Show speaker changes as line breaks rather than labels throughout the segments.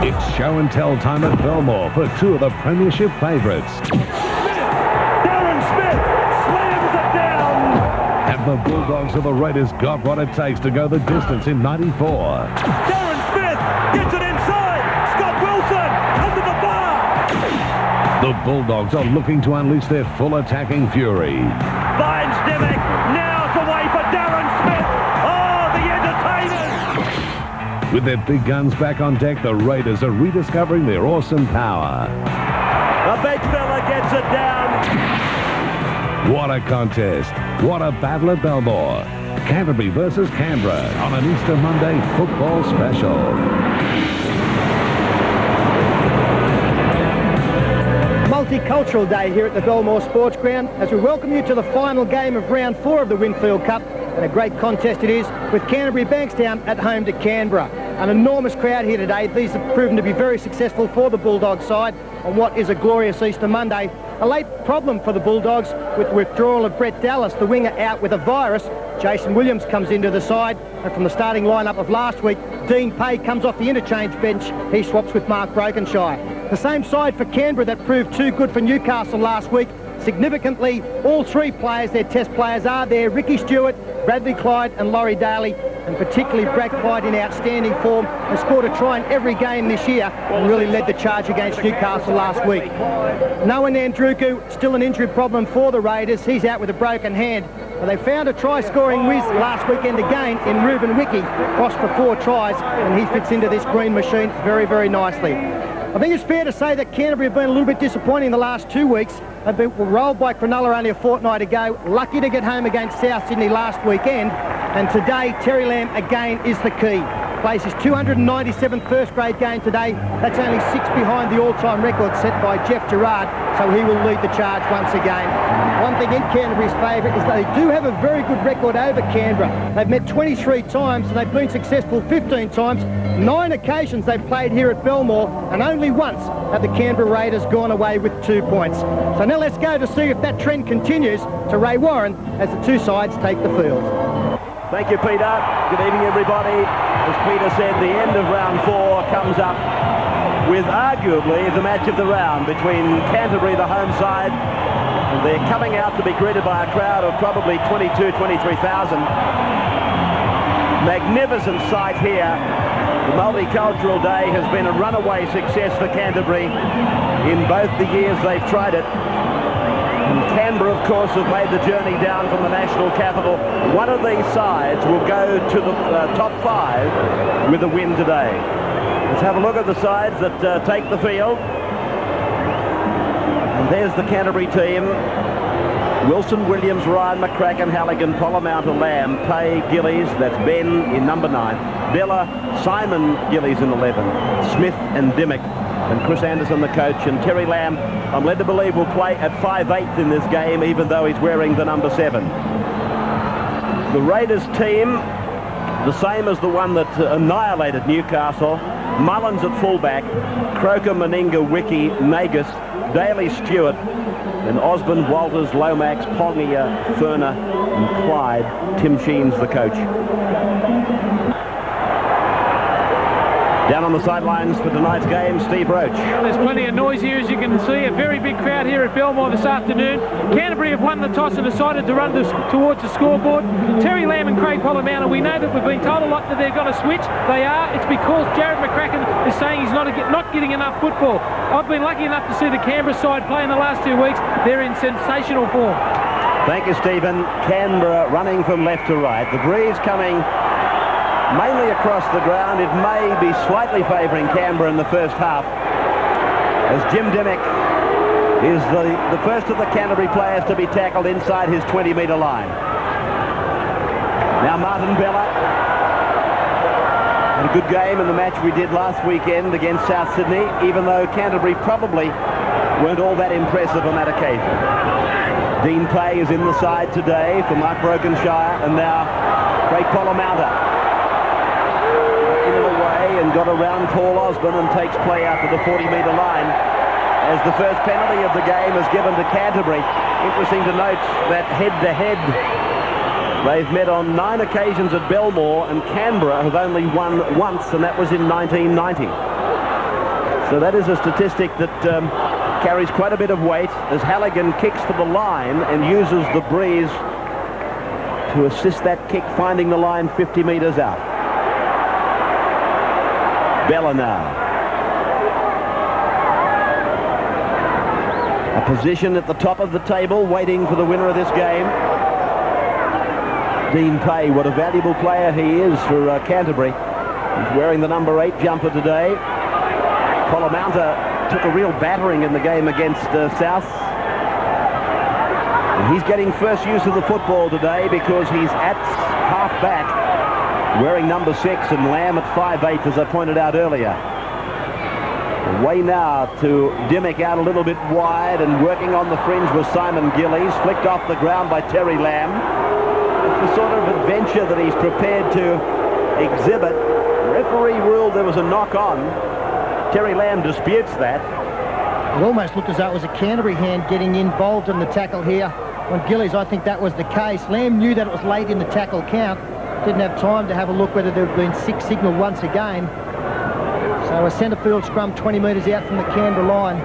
It's show and tell time at Belmore for two of the premiership favourites.
Darren Smith slams it down.
Have the Bulldogs or the Raiders got what it takes to go the distance in 94?
Darren Smith gets it inside. Scott Wilson under the bar.
The Bulldogs are looking to unleash their full attacking fury.
Finds Dymock. Now it's away for Darren Smith. Oh, the entertainers.
With their big guns back on deck, the Raiders are rediscovering their awesome power.
The big fella gets it down.
What a contest. What a battle at Belmore. Canterbury versus Canberra on an Easter Monday football special.
Multicultural day here at the Belmore Sports Ground as we welcome you to the final game of round 4 of the Winfield Cup, and a great contest it is with Canterbury-Bankstown at home to Canberra. An enormous crowd here today. These have proven to be very successful for the Bulldogs side on what is a glorious Easter Monday. A late problem for the Bulldogs with the withdrawal of Brett Dallas, the winger, out with a virus. Jason Williams comes into the side, and from the starting lineup of last week, Dean Pay comes off the interchange bench. He swaps with Mark Brokenshire. The same side for Canberra that proved too good for Newcastle last week. Significantly, all three players, their test players, are there. Ricky Stuart, Bradley Clyde and Laurie Daley, and particularly Brad Clyde in outstanding form, has scored a try in every game this year and really led the charge against Newcastle last week. Noah Nandruku, still an injury problem for the Raiders. He's out with a broken hand. But they found a try-scoring whiz last weekend again in Ruben Wiki, crossed for 4 tries, and he fits into this green machine very, very nicely. I think it's fair to say that Canterbury have been a little bit disappointing the last 2 weeks. They've been rolled by Cronulla only a fortnight ago, lucky to get home against South Sydney last weekend, and today Terry Lamb again is the key. Plays his 297th first grade game today. That's only 6 behind the all-time record set by Jeff Gerard, so he will lead the charge once again. One thing in Canterbury's favour is they do have a very good record over Canberra. They've met 23 times and they've been successful 15 times. 9 occasions they've played here at Belmore, and only once have the Canberra Raiders gone away with 2 points. So now let's go to see if that trend continues to Ray Warren as the two sides take the field.
Thank you, Peter. Good evening, everybody. As Peter said, the end of round 4 comes up with arguably the match of the round between Canterbury, the home side, and they're coming out to be greeted by a crowd of probably 23,000. Magnificent sight here. The Multicultural Day has been a runaway success for Canterbury in both the years they've tried it. And Canberra, of course, have made the journey down from the national capital. One of these sides will go to the top 5 with a win today. Let's have a look at the sides that take the field. And there's the Canterbury team. Wilson, Williams, Ryan, McCracken, Halligan, Polla-Mounter, Lamb, Pay, Gillies, that's Ben in number 9, Bella, Simon, Gillies in 11, Smith and Dymock, and Chris Anderson, the coach, and Terry Lamb, I'm led to believe, will play at 5'8" in this game, even though he's wearing the number 7. The Raiders team, the same as the one that annihilated Newcastle. Mullins at fullback, Croker, Meninga, Wiki, Nagas, Daley, Stuart, and Osborne, Walters, Lomax, Pongia, Furner, and Clyde. Tim Sheen's the coach. Down on the sidelines for tonight's game, Steve Roach.
There's plenty of noise here, as you can see. A very big crowd here at Belmore this afternoon. Canterbury have won the toss and decided to run towards the scoreboard. Terry Lamb and Craig Polla-Mounter, we know that we've been told a lot that they're going to switch. They are. It's because Jared McCracken is saying he's not getting enough football. I've been lucky enough to see the Canberra side play in the last 2 weeks. They're in sensational form.
Thank you, Stephen. Canberra running from left to right. The breeze coming mainly across the ground. It may be slightly favouring Canberra in the first half, as Jim Dymock is the first of the Canterbury players to be tackled inside his 20-metre line. Now Martin Bella had a good game in the match we did last weekend against South Sydney, even though Canterbury probably weren't all that impressive on that occasion. Dean Pay is in the side today for Mark Brokenshire, and now Craig Polla-Mounter and got around Paul Osborne and takes play out to the 40-metre line as the first penalty of the game is given to Canterbury. Interesting to note that head-to-head they've met on 9 occasions at Belmore, and Canberra have only won once, and that was in 1990. So that is a statistic that carries quite a bit of weight as Halligan kicks to the line and uses the breeze to assist that kick, finding the line 50 metres out. Bella now. A position at the top of the table, waiting for the winner of this game. Dean Pay, what a valuable player he is for Canterbury. He's wearing the number 8 jumper today. Polla-Mounter took a real battering in the game against South. And he's getting first use of the football today because he's at half-back, wearing number 6, and Lamb at 5'8", as I pointed out earlier. Away now to Dymock, out a little bit wide, and working on the fringe was Simon Gillies, flicked off the ground by Terry Lamb. It's the sort of adventure that he's prepared to exhibit. The referee ruled there was a knock-on. Terry Lamb disputes that.
It almost looked as though it was a Canterbury hand getting involved in the tackle here. On Gillies, I think that was the case. Lamb knew that it was late in the tackle count. Didn't have time to have a look whether there had been 6 signalled once again. So a centre field scrum 20 metres out from the Canberra line.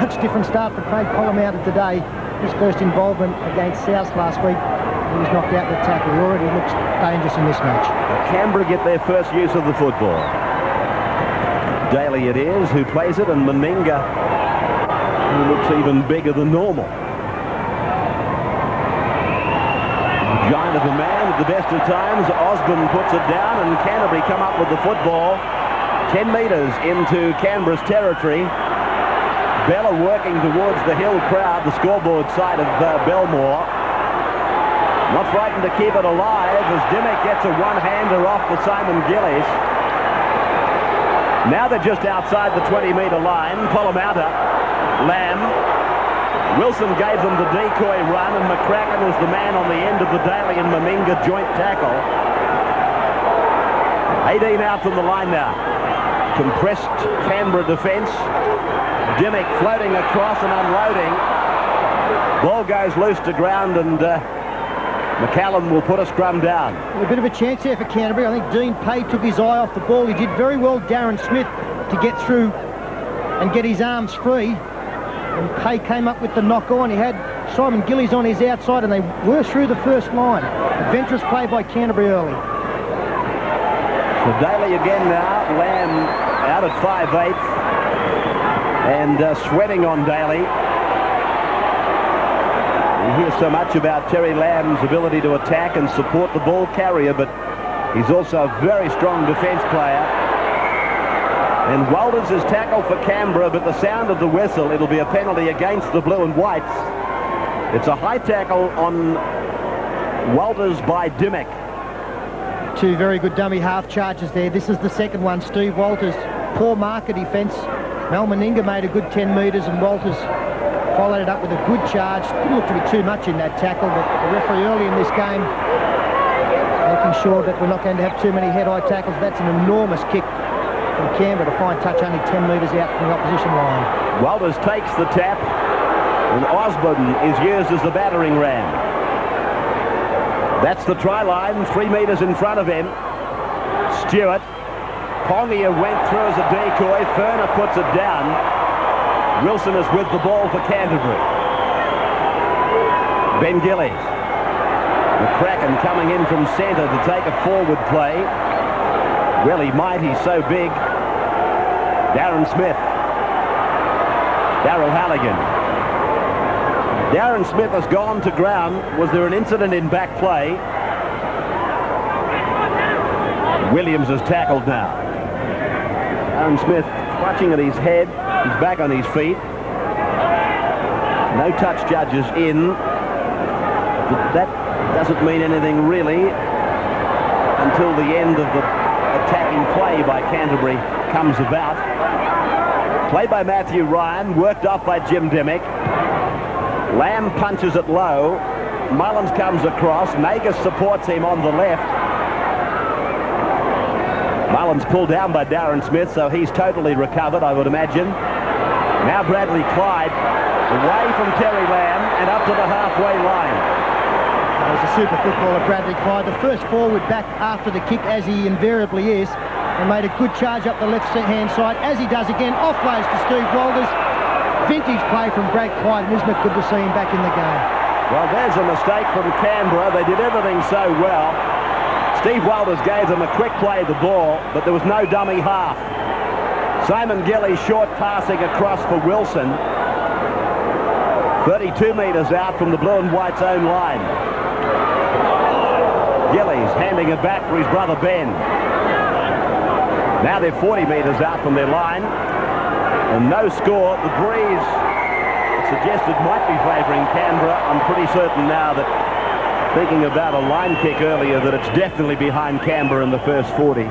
Much different start for Craig Polla-Mounter today. His first involvement against South last week. He was knocked out in the tackle. He already looks dangerous in this match.
Canberra get their first use of the football. Daley it is who plays it, and Meninga, who looks even bigger than normal. Giant of a man at the best of times. Osborne puts it down, and Canterbury come up with the football 10 metres into Canberra's territory. Bella working towards the hill crowd, the scoreboard side of Belmore. Not frightened to keep it alive as Dymock gets a one-hander off the Simon Gillies. Now they're just outside the 20-metre line. Polla-Mounter, Lamb. Wilson gave them the decoy run, and McCracken was the man on the end of the Daley and Meninga joint tackle. 18 out from the line now. Compressed Canberra defence. Dymock floating across and unloading. Ball goes loose to ground, and McCallum will put a scrum down.
A bit of a chance there for Canterbury. I think Dean Pay took his eye off the ball. He did very well, Darren Smith, to get through and get his arms free. And Pay came up with the knock-on. He had Simon Gillies on his outside, and they were through the first line. Adventurous play by Canterbury early.
So Daley again now. Lamb out at 5'8", and sweating on Daley. You hear so much about Terry Lamb's ability to attack and support the ball carrier, but he's also a very strong defence player. And Walters is tackled for Canberra, but the sound of the whistle, it'll be a penalty against the blue and whites. It's a high tackle on Walters by Dymock.
2 very good dummy half charges there. This is the second one. Steve Walters, poor marker defence. Meninga made a good 10 metres, and Walters followed it up with a good charge. Didn't look to be too much in that tackle, but the referee early in this game making sure that we're not going to have too many head-high tackles. That's an enormous kick from Canberra to find touch only 10 metres out from the opposition line.
Walters takes the tap, and Osborne is used as the battering ram. That's the try line, 3 metres in front of him. Stuart. Pongia went through as a decoy. Furner puts it down. Wilson is with the ball for Canterbury. Ben Gillies. McCracken coming in from centre to take a forward play. Well, he might, he's so big. Darren Smith. Daryl Halligan. Darren Smith has gone to ground. Was there an incident in back play? Williams is tackled now. Darren Smith clutching at his head. He's back on his feet. No touch judges in. But that doesn't mean anything really until the end of the attacking play by Canterbury comes about. Play by Matthew Ryan, worked off by Jim Dymock. Lamb punches it low. Mullins comes across. Nagas supports him on the left. Mullins pulled down by Darren Smith, so he's totally recovered, I would imagine. Now Bradley Clyde, away from Terry Lamb and up to the halfway line.
There's a super footballer, Bradley Clyde, the first forward back after the kick, as he invariably is. and made a good charge up the left-hand side, as he does again. Offloads to Steve Walters. Vintage play from Brad Clyde, and isn't it good to see him back in the game?
Well, there's a mistake from Canberra. They did everything so well. Steve Walters gave them a quick play of the ball, but there was no dummy half. Simon Gillies short passing across for Wilson. 32 metres out from the blue and white's own line. Gillies handing it back for his brother Ben. Now they're 40 metres out from their line. And no score. The breeze suggested might be favouring Canberra. I'm pretty certain now that, thinking about a line kick earlier, that it's definitely behind Canberra in the first 40.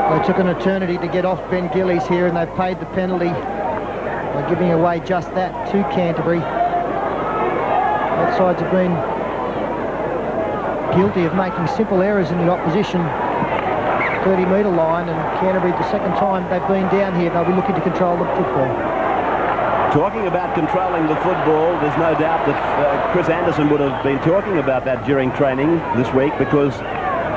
They took an eternity to get off Ben Gillies here, and they've paid the penalty by giving away just that to Canterbury. Both sides have been guilty of making simple errors in the opposition 30-metre line, and Canterbury, the second time they've been down here, they'll be looking to control the football.
Talking about controlling the football, there's no doubt that Chris Anderson would have been talking about that during training this week, because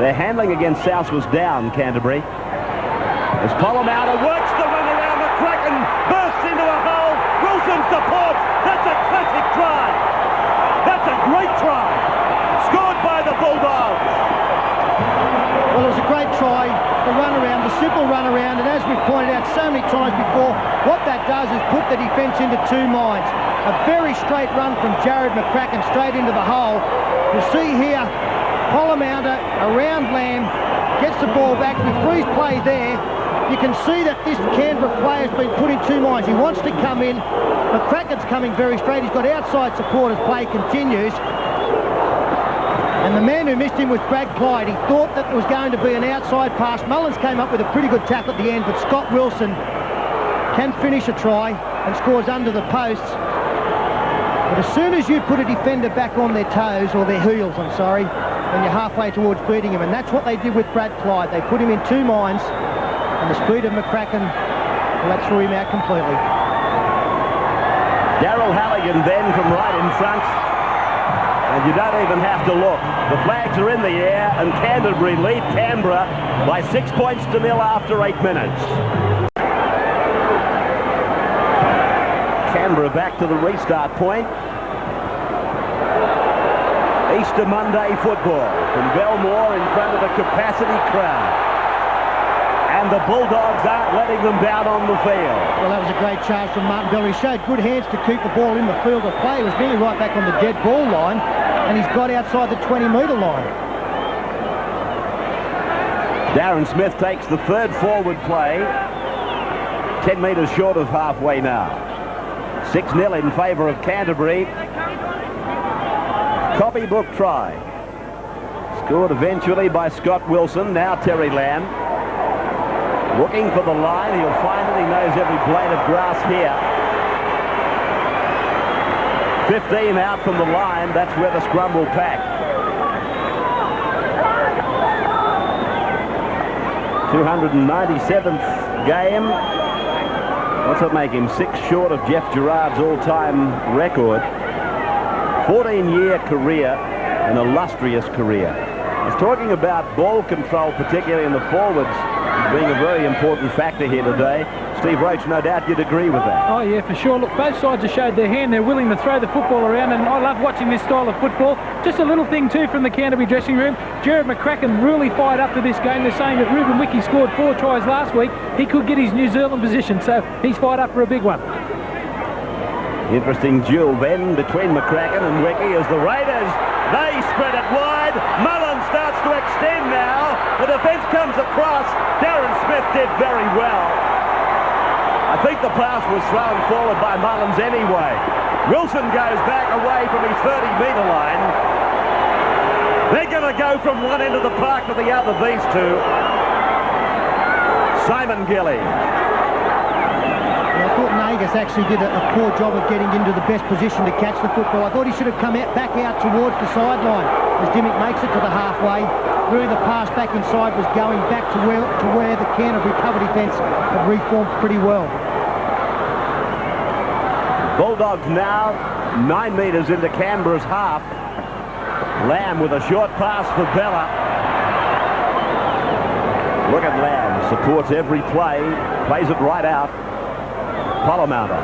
their handling against South was down, Canterbury. As Polla-Mounter works the run around, McCracken bursts into a hole. Wilson supports. That's a classic try. That's a great try. Scored by the Bulldogs.
Well, it was a great try, the run around, the simple run around, and as we've pointed out so many times before, what that does is put the defence into two minds. A very straight run from Jared McCracken straight into the hole. You see here, Polla-Mounter around Lamb, gets the ball back, we freeze play there. You can see that this Canberra player has been put in two minds. He wants to come in. McCracken's coming very straight. He's got outside support as play continues. And the man who missed him was Brad Clyde. He thought that there was going to be an outside pass. Mullins came up with a pretty good tackle at the end, but Scott Wilson can finish a try and scores under the posts. But as soon as you put a defender back on their toes, or their heels, I'm sorry, then you're halfway towards beating him. And that's what they did with Brad Clyde. They put him in two minds, and the speed of McCracken, well, that threw him out completely.
Daryl Halligan then from right in front. And you don't even have to look. The flags are in the air, and Canterbury lead Canberra by 6 points to 0 after 8 minutes. Canberra back to the restart point. Easter Monday football from Belmore in front of a capacity crowd. And the Bulldogs aren't letting them down on the field.
Well, that was a great charge from Martin Bell. He showed good hands to keep the ball in the field of play. He was nearly right back on the dead ball line, and he's got outside the 20-metre line.
Darren Smith takes the third forward play. 10 metres short of halfway now. 6-0 in favour of Canterbury. Copybook try. Scored eventually by Scott Wilson. Now Terry Lamb. Looking for the line. He'll find it. He knows every blade of grass here. 15 out from the line. That's where the scrum will pack. 297th game. What's that make him? 6 short of Jeff Gerard's all-time record. 14-year career, an illustrious career. I was talking about ball control, particularly in the forwards, being a very important factor here today. Steve Roach, no doubt you'd agree with that.
Oh, yeah, for sure. Look, both sides have showed their hand. They're willing to throw the football around, and I love watching this style of football. Just a little thing, too, from the Canterbury dressing room. Jared McCracken really fired up to this game. They're saying that Ruben Wiki scored 4 tries last week. He could get his New Zealand position, so he's fired up for a big one.
Interesting duel then between McCracken and Wiki as the Raiders, they spread it wide. Mullins starts to extend now. The defence comes across. Darren Smith did very well. I think the pass was thrown forward by Mullins anyway. Wilson goes back away from his 30-metre line. They're going to go from one end of the park to the other, these two. Simon Gillies.
I thought Nagas actually did a poor job of getting into the best position to catch the football. I thought he should have come back out towards the sideline as Dymock makes it to the halfway. Really, the pass back inside was going back to where the Canterbury cover defence had reformed pretty well.
Bulldogs now 9 metres into Canberra's half. Lamb with a short pass for Bella. Look at Lamb, supports every play, plays it right out. Polla-Mounter.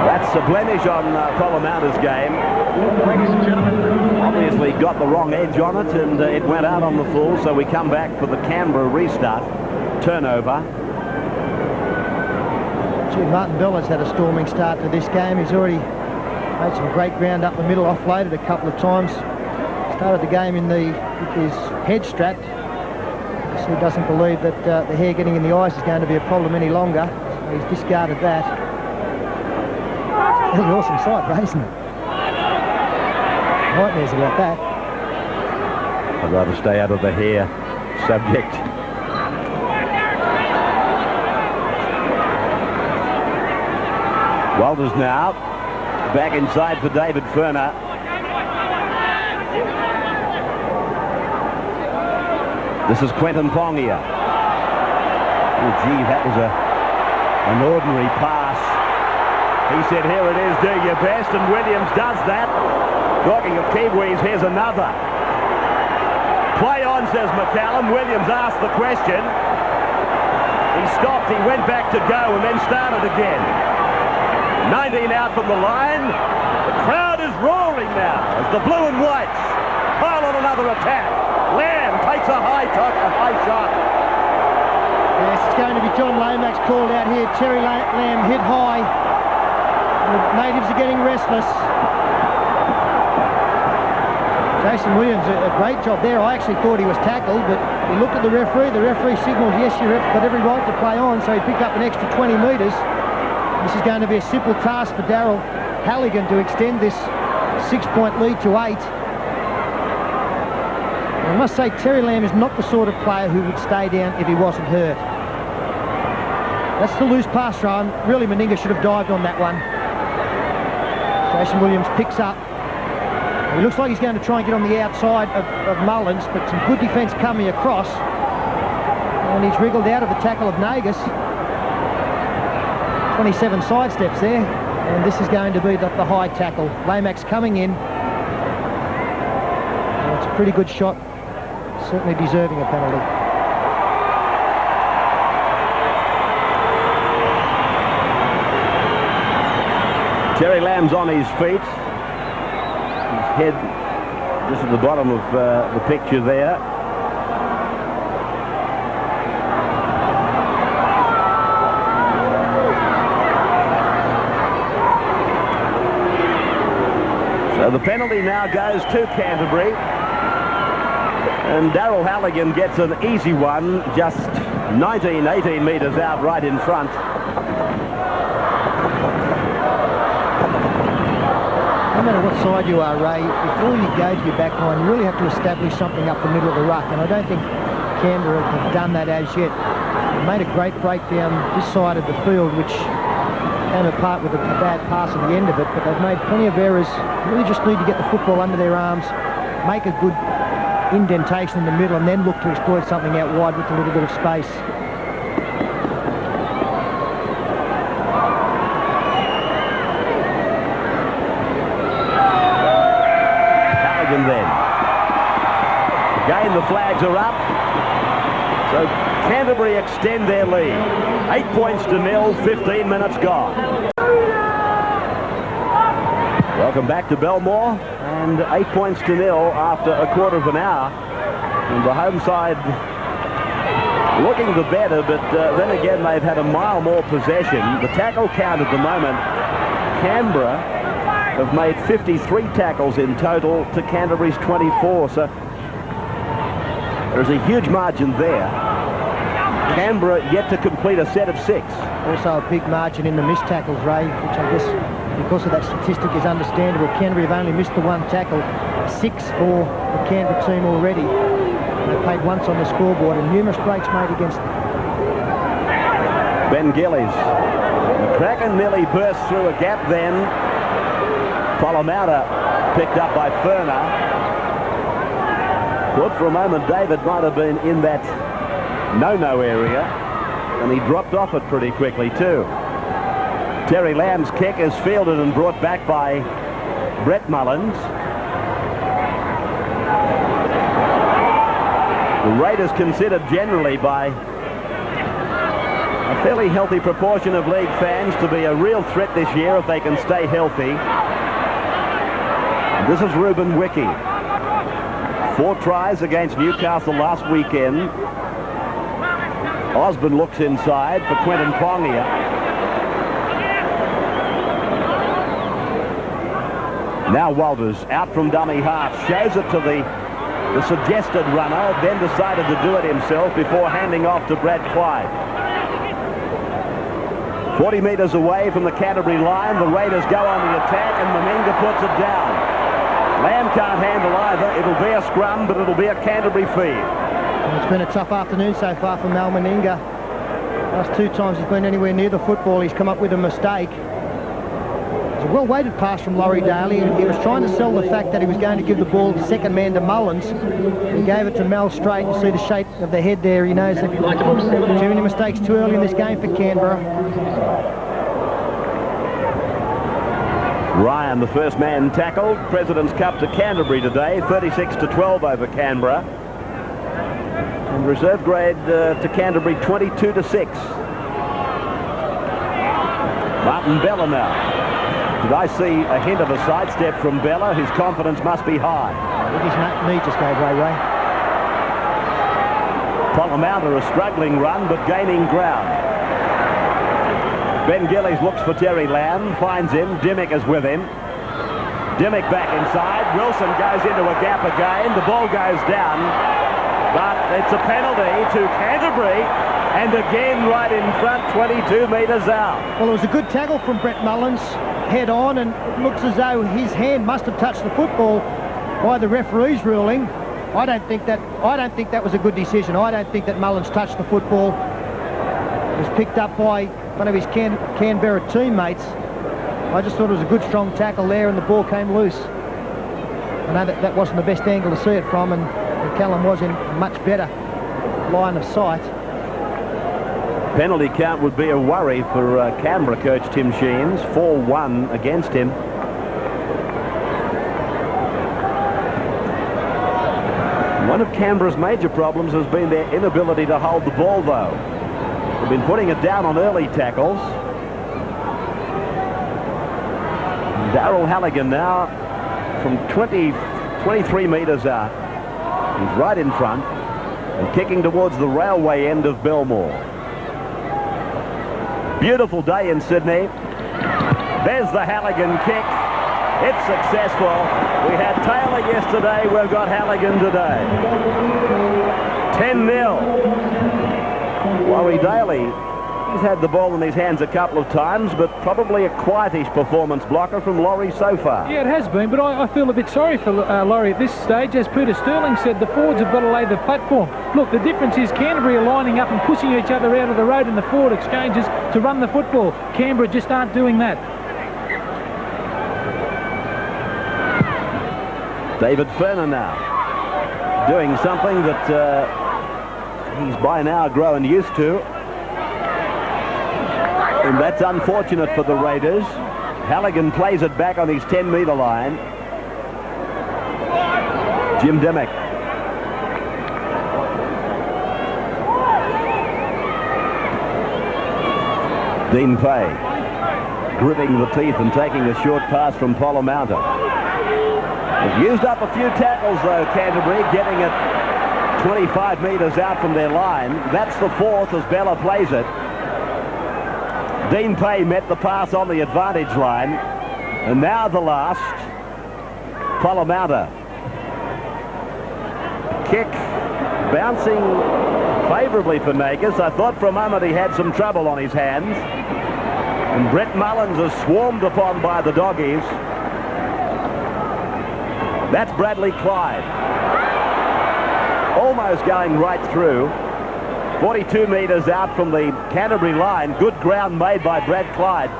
That's a blemish on Polla-Mounter's game. Obviously got the wrong edge on it, and it went out on the full, so we come back for the Canberra restart. Turnover.
Martin Bella's had a storming start to this game. He's already made some great ground up the middle, offloaded a couple of times. Started the game with his head strapped. So he doesn't believe that the hair getting in the eyes is going to be a problem any longer. So he's discarded that. That's an awesome sight, Ray, isn't it? Nightmares about that.
I'd rather stay out of the hair subject. Walters now back inside for David Furner. This is Quentin Pongia. Oh, gee, that was an ordinary pass. He said, here it is, do your best, and Williams does that. Talking of Kiwis, here's another. Play on, says McCallum. Williams asked the question. He stopped, he went back to go, and then started again. 19 out from the line. The crowd is roaring now as the blue and whites pile on another attack. Lamb takes a high shot.
Yes, it's going to be John Lomax called out here. Terry Lamb hit high. The natives are getting restless. Jason Williams, a great job there. I actually thought he was tackled, but he looked at the referee. The referee signalled, yes, you've got every right to play on, so he picked up an extra 20 metres. This is going to be a simple task for Daryl Halligan to extend this 6-point lead to 8. I must say, Terry Lamb is not the sort of player who would stay down if he wasn't hurt. That's the loose pass run. Really, Meninga should have dived on that one. Jason Williams picks up. He looks like he's going to try and get on the outside of Mullins, but some good defence coming across. And he's wriggled out of the tackle of Nagas. 27 side steps there, and this is going to be the high tackle. Lomax coming in. And it's a pretty good shot, certainly deserving a penalty.
Terry Lamb's on his feet. His head just at the bottom of the picture there. So the penalty now goes to Canterbury. And Daryl Halligan gets an easy one, just 18 metres out right in front.
No matter what side you are, Ray, before you go to your back line, you really have to establish something up the middle of the ruck, and I don't think Canberra have done that as yet. They made a great breakdown this side of the field, which came apart with a bad pass at the end of it, but they've made plenty of errors. You really just need to get the football under their arms, make a good indentation in the middle, and then look to exploit something out wide with a little bit of space.
Halligan then. Again, the flags are up. So Canterbury extend their lead. 8 points to 0, 15 minutes gone. Welcome back to Belmore, and 8 points to 0 after a quarter of an hour. And the home side looking the better, but then again they've had a mile more possession. The tackle count at the moment, Canberra have made 53 tackles in total to Canterbury's 24, so there's a huge margin there. Canberra yet to complete a set of 6.
Also a big margin in the missed tackles, Ray, which I guess because of that statistic is understandable. Canterbury have only missed the one tackle, 6 for the Canberra team already. They played once on the scoreboard and numerous breaks made against
Ben Gillies. McCracken nearly burst through a gap then. Polla-Mounter picked up by Furner. Thought for a moment David might have been in that no-no area, and he dropped off it pretty quickly too. Terry Lamb's kick is fielded and brought back by Brett Mullins. The Raiders considered generally by a fairly healthy proportion of league fans to be a real threat this year if they can stay healthy. And this is Ruben Wiki. 4 tries against Newcastle last weekend. Osborne looks inside for Quentin Pongia. Now Walters out from dummy half, shows it to the suggested runner, then decided to do it himself before handing off to Brad Clyde. 40 metres away from the Canterbury line, the Raiders go on the attack and Meninga puts it down. Lamb can't handle either. It'll be a scrum, but it'll be a Canterbury feed.
Well, it's been a tough afternoon so far for Meninga. Last 2 times he's been anywhere near the football, he's come up with a mistake. It's a well-weighted pass from Laurie Daley. He was trying to sell the fact that he was going to give the ball to second man to Mullins. He gave it to Mel straight. You see the shape of the head there. He knows that too many mistakes too early in this game for Canberra.
Ryan, the first man tackled. President's Cup to Canterbury today, 36-12 over Canberra. And reserve grade to Canterbury, 22-6. Martin Bella now. Did I see a hint of a sidestep from Bella? His confidence must be high.
His knee just gave way.
Polla-Mounter, a struggling run, but gaining ground. Ben Gillies looks for Terry Lamb, finds him. Dymock is with him. Dymock back inside. Wilson goes into a gap again. The ball goes down, but it's a penalty to Canterbury. And again right in front, 22 metres out.
Well, it was a good tackle from Brett Mullins, head on, and it looks as though his hand must have touched the football by the referee's ruling. I don't think that was a good decision. I don't think that Mullins touched the football. It was picked up by one of his Canberra teammates. I just thought it was a good strong tackle there, and the ball came loose. I know that wasn't the best angle to see it from, and McCallum was in a much better line of sight.
Penalty count would be a worry for Canberra coach Tim Sheens. 4-1 against him. One of Canberra's major problems has been their inability to hold the ball, though. They've been putting it down on early tackles. Daryl Halligan now from 23 metres out. He's right in front and kicking towards the railway end of Belmore. Beautiful day in Sydney. There's the Halligan kick. It's successful. We had Taylor yesterday. We've got Halligan today. 10-0. Laurie Daley, he's had the ball in his hands a couple of times, but probably a quietish performance blocker from Laurie so far.
Yeah, it has been, but I feel a bit sorry for Laurie at this stage. As Peter Sterling said, the forwards have got to lay the platform. Look, the difference is Canterbury are lining up and pushing each other out of the road in the forward exchanges to run the football. Canberra just aren't doing that.
David Furner now doing something that he's by now grown used to. And that's unfortunate for the Raiders. Halligan plays it back on his 10-metre line. Jim Dymock. Dean Fay gripping the teeth and taking a short pass from Polla-Mounter. They've used up a few tackles, though, Canterbury, getting it 25 metres out from their line. That's the 4th as Bella plays it. Dean Fay met the pass on the advantage line. And now the last. Polla-Mounter. Kick bouncing favourably for Nagas. I thought for a moment he had some trouble on his hands. And Brett Mullins is swarmed upon by the doggies. That's Bradley Clyde. Almost going right through. 42 metres out from the Canterbury line. Good ground made by Brad Clyde.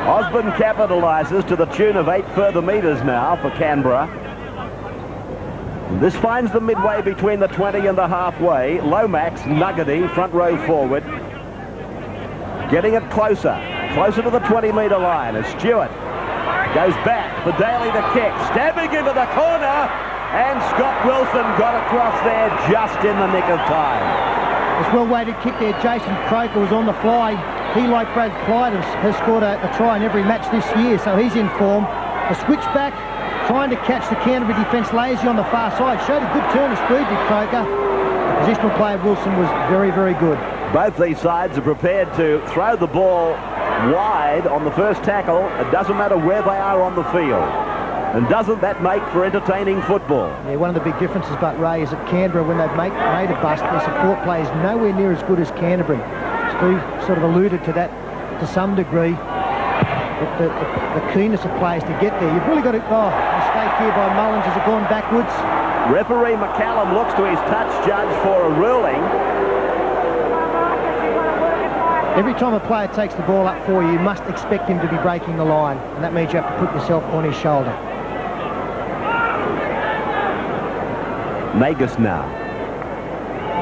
Osborne capitalises to the tune of 8 further metres now for Canberra. And this finds them midway between the 20 and the halfway. Lomax, nuggety, front row forward. Getting it closer to the 20-metre line as Stuart goes back for Daley to kick. Stabbing into the corner. and Scott Wilson got across there just in the nick of time.
It's well-weighted kick there. Jason Croker was on the fly. He, like Brad Clyde, has scored a try in every match this year, so he's in form. A switchback, trying to catch the Canterbury defence lazy on the far side. Showed a good turn of speed, did Croker. The positional play of Wilson was very, very good. Both
these sides are prepared to throw the ball wide on the first tackle. It doesn't matter where they are on the field. And doesn't that make for entertaining football?
Yeah, one of the big differences, but Ray, is at Canberra, when they've made a bust, their support play is nowhere near as good as Canterbury. Steve sort of alluded to that to some degree, the keenness of players to get there. You've really got to... Oh, mistake here by Mullins as it gone backwards.
Referee McCallum looks to his touch judge for a ruling.
Every time a player takes the ball up for you, you must expect him to be breaking the line, and that means you have to put yourself on his shoulder.
Nagas now.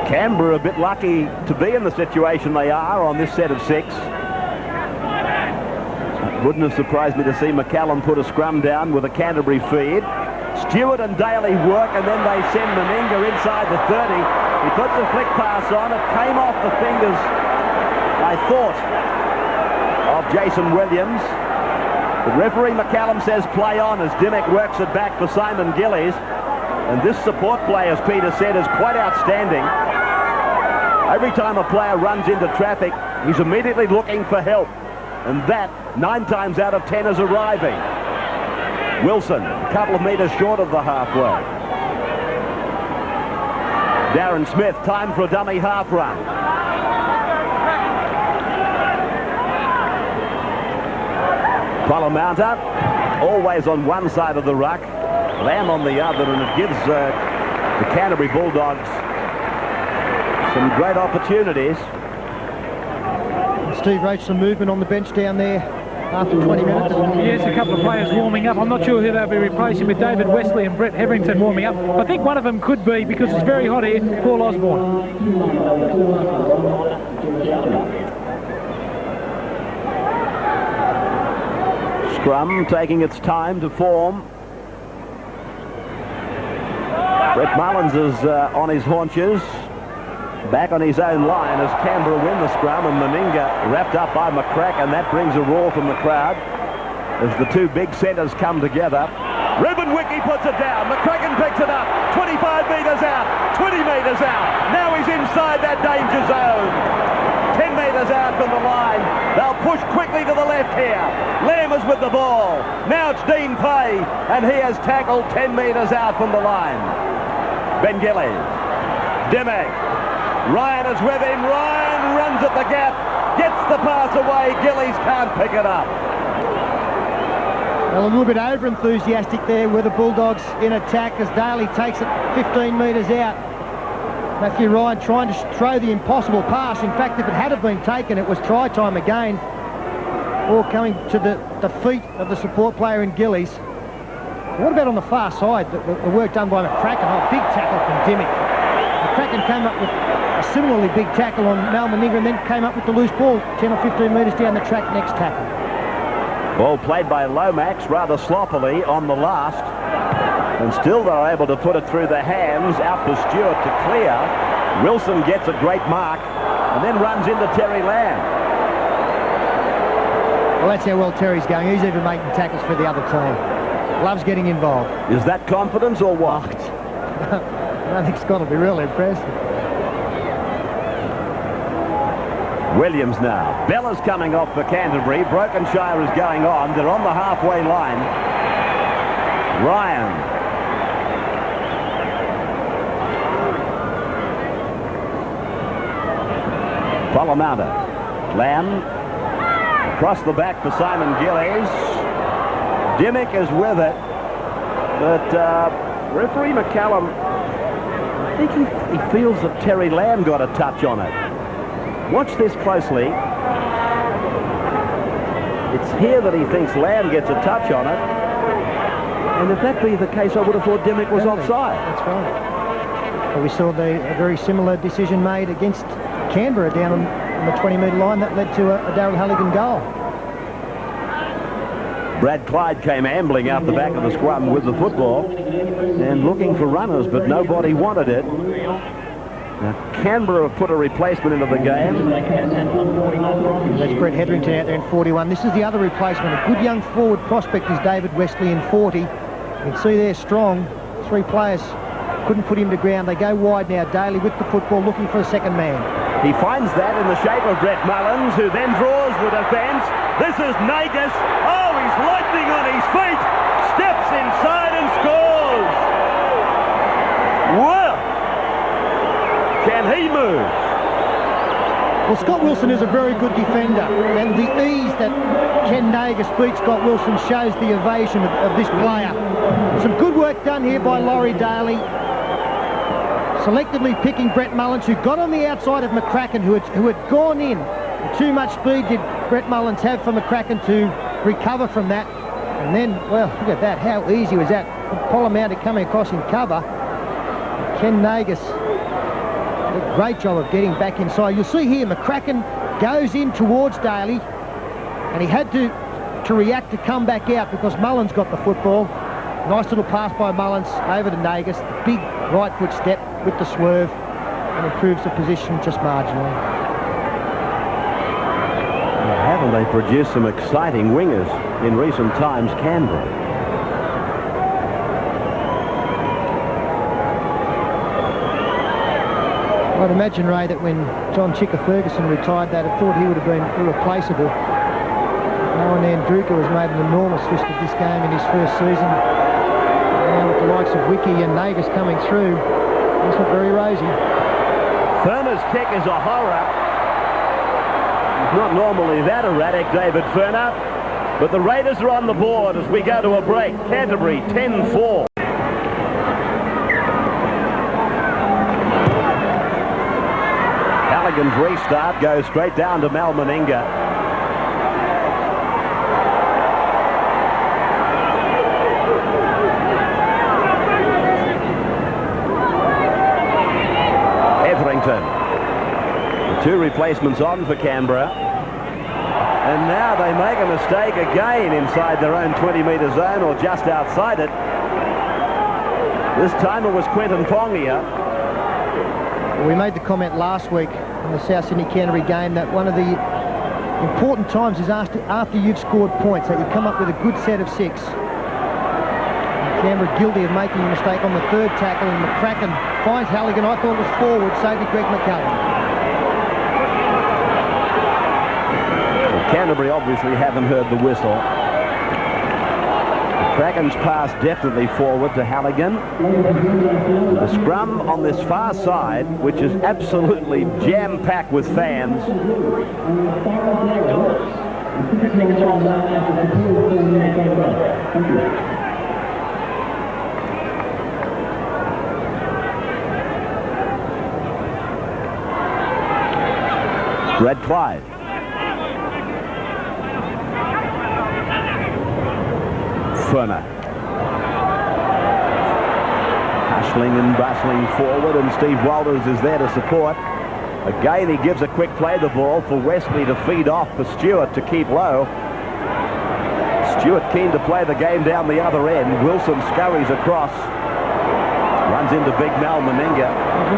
Canberra a bit lucky to be in the situation they are on this set of 6. Wouldn't have surprised me to see McCallum put a scrum down with a Canterbury feed. Stuart and Daley work, and then they send Meninga inside the 30. He puts a flick pass on. It came off the fingers, I thought, of Jason Williams. The referee McCallum says play on as Dymock works it back for Simon Gillies. And this support play, as Peter said, is quite outstanding. Every time a player runs into traffic, he's immediately looking for help. And that, 9 times out of 10, is arriving. Wilson, a couple of metres short of the halfway. Darren Smith, time for a dummy half run. Polla-Mounter, always on one side of the ruck. Lamb on the other, and it gives the Canterbury Bulldogs some great opportunities.
Steve Roach, some movement on the bench down there after 20 minutes.
Yes, a couple of players warming up. I'm not sure who they'll be replacing with David Westley and Britt Hetherington warming up. I think one of them could be, because it's very hot here, Paul Osborne.
Scrum taking its time to form. Brett Mullins is on his haunches, back on his own line as Canberra win the scrum, and Meninga wrapped up by McCracken. That brings a roar from the crowd as the two big centres come together. Ruben Wiki puts it down. McCracken picks it up. 25 metres out, 20 metres out. Now he's inside that danger zone. 10 metres out from the line. They'll push quickly to the left here. Lamb is with the ball. Now it's Dean Pay, and he has tackled 10 metres out from the line. Ben Gillies, Dymock, Ryan is with him. Ryan runs at the gap, gets the pass away. Gillies can't pick it up.
Well, a little bit over-enthusiastic there with the Bulldogs in attack as Daley takes it 15 metres out. Matthew Ryan trying to throw the impossible pass. In fact, if it had been taken, it was try time again. All coming to the feet of the support player in Gillies. What about on the far side, the work done by McCracken? Oh, big tackle from Dymock. McCracken came up with a similarly big tackle on Meninga and then came up with the loose ball 10 or 15 metres down the track next tackle.
Ball played by Lomax rather sloppily on the last. And still they're able to put it through the hands out to Stuart to clear. Wilson gets a great mark and then runs into Terry Lamb.
Well, that's how well Terry's going. He's even making tackles for the other team. Loves getting involved.
Is that confidence or what?
I think it's got to be really impressive.
Williams now. Bella's coming off for Canterbury. Brokenshire is going on. They're on the halfway line. Ryan. Polla-Mounter. Lamb. Across the back for Simon Gillies. Dymock is with it. But referee McCallum, I think he feels that Terry Lamb got a touch on it. Watch this closely. It's here that he thinks Lamb gets a touch on it. And if that be the case, I would have thought Dymock was offside.
That's right. Well, we saw a very similar decision made against Canberra down on the 20-metre line. That led to a Daryl Halligan goal.
Brad Clyde came ambling out the back of the scrum with the football and looking for runners, but nobody wanted it. Now, Canberra have put a replacement into the game.
That's Brett Hetherington out there in 41. This is the other replacement. A good young forward prospect is David Westley in 40. You can see they're strong. 3 players couldn't put him to ground. They go wide now. Daley with the football looking for a second man.
He finds that in the shape of Brett Mullins, who then draws the defence. This is Nagas. Oh, he's lightning on his feet. Steps inside and scores. Well, can he move?
Well, Scott Wilson is a very good defender, and the ease that Ken Nagas beat Scott Wilson shows the evasion of this player. Some good work done here by Laurie Daley, selectively picking Brett Mullins, who got on the outside of McCracken, who had gone in. Too much speed did Brett Mullins have for McCracken to recover from that. And then, well, look at that. How easy was that? Polla-Mounter coming across in cover. Ken Nagas did a great job of getting back inside. You'll see here McCracken goes in towards Daley, and he had to react to come back out because Mullins got the football. Nice little pass by Mullins over to Nagas. Big right foot step with the swerve and improves the position just marginally.
Haven't they produced some exciting wingers in recent times, Canberra?
I'd imagine, Ray, that when John Chicker Ferguson retired, they'd have thought he would have been irreplaceable. Noah Nandruka has made an enormous fist of this game in his first season. Now with the likes of Wiki and Nagas coming through, it's not very rosy.
Furner's kick is a horror. Not normally that erratic, David Furner, but the Raiders are on the board as we go to a break. Canterbury 10-4. Halligan's restart goes straight down to Meninga. Hetherington. 2 replacements on for Canberra, and now they make a mistake again inside their own 20-metre zone or just outside it. This time it was Quentin Pongia.
We made the comment last week in the South Sydney Canterbury game that one of the important times is after you've scored points, that you come up with a good set of 6. And Canberra guilty of making a mistake on the 3rd tackle, and McCracken finds Halligan. I thought it was forward, so did Greg McCallum.
Canterbury obviously haven't heard the whistle. McCracken's pass definitely forward to Halligan. The scrum on this far side, which is absolutely jam-packed with fans. Brad Clyde. Furner. Hustling and bustling forward, and Steve Walters is there to support. Again, he gives a quick play the ball for Westley to feed off for Stuart to keep low. Stuart keen to play the game down the other end. Wilson scurries across. Runs into big Meninga.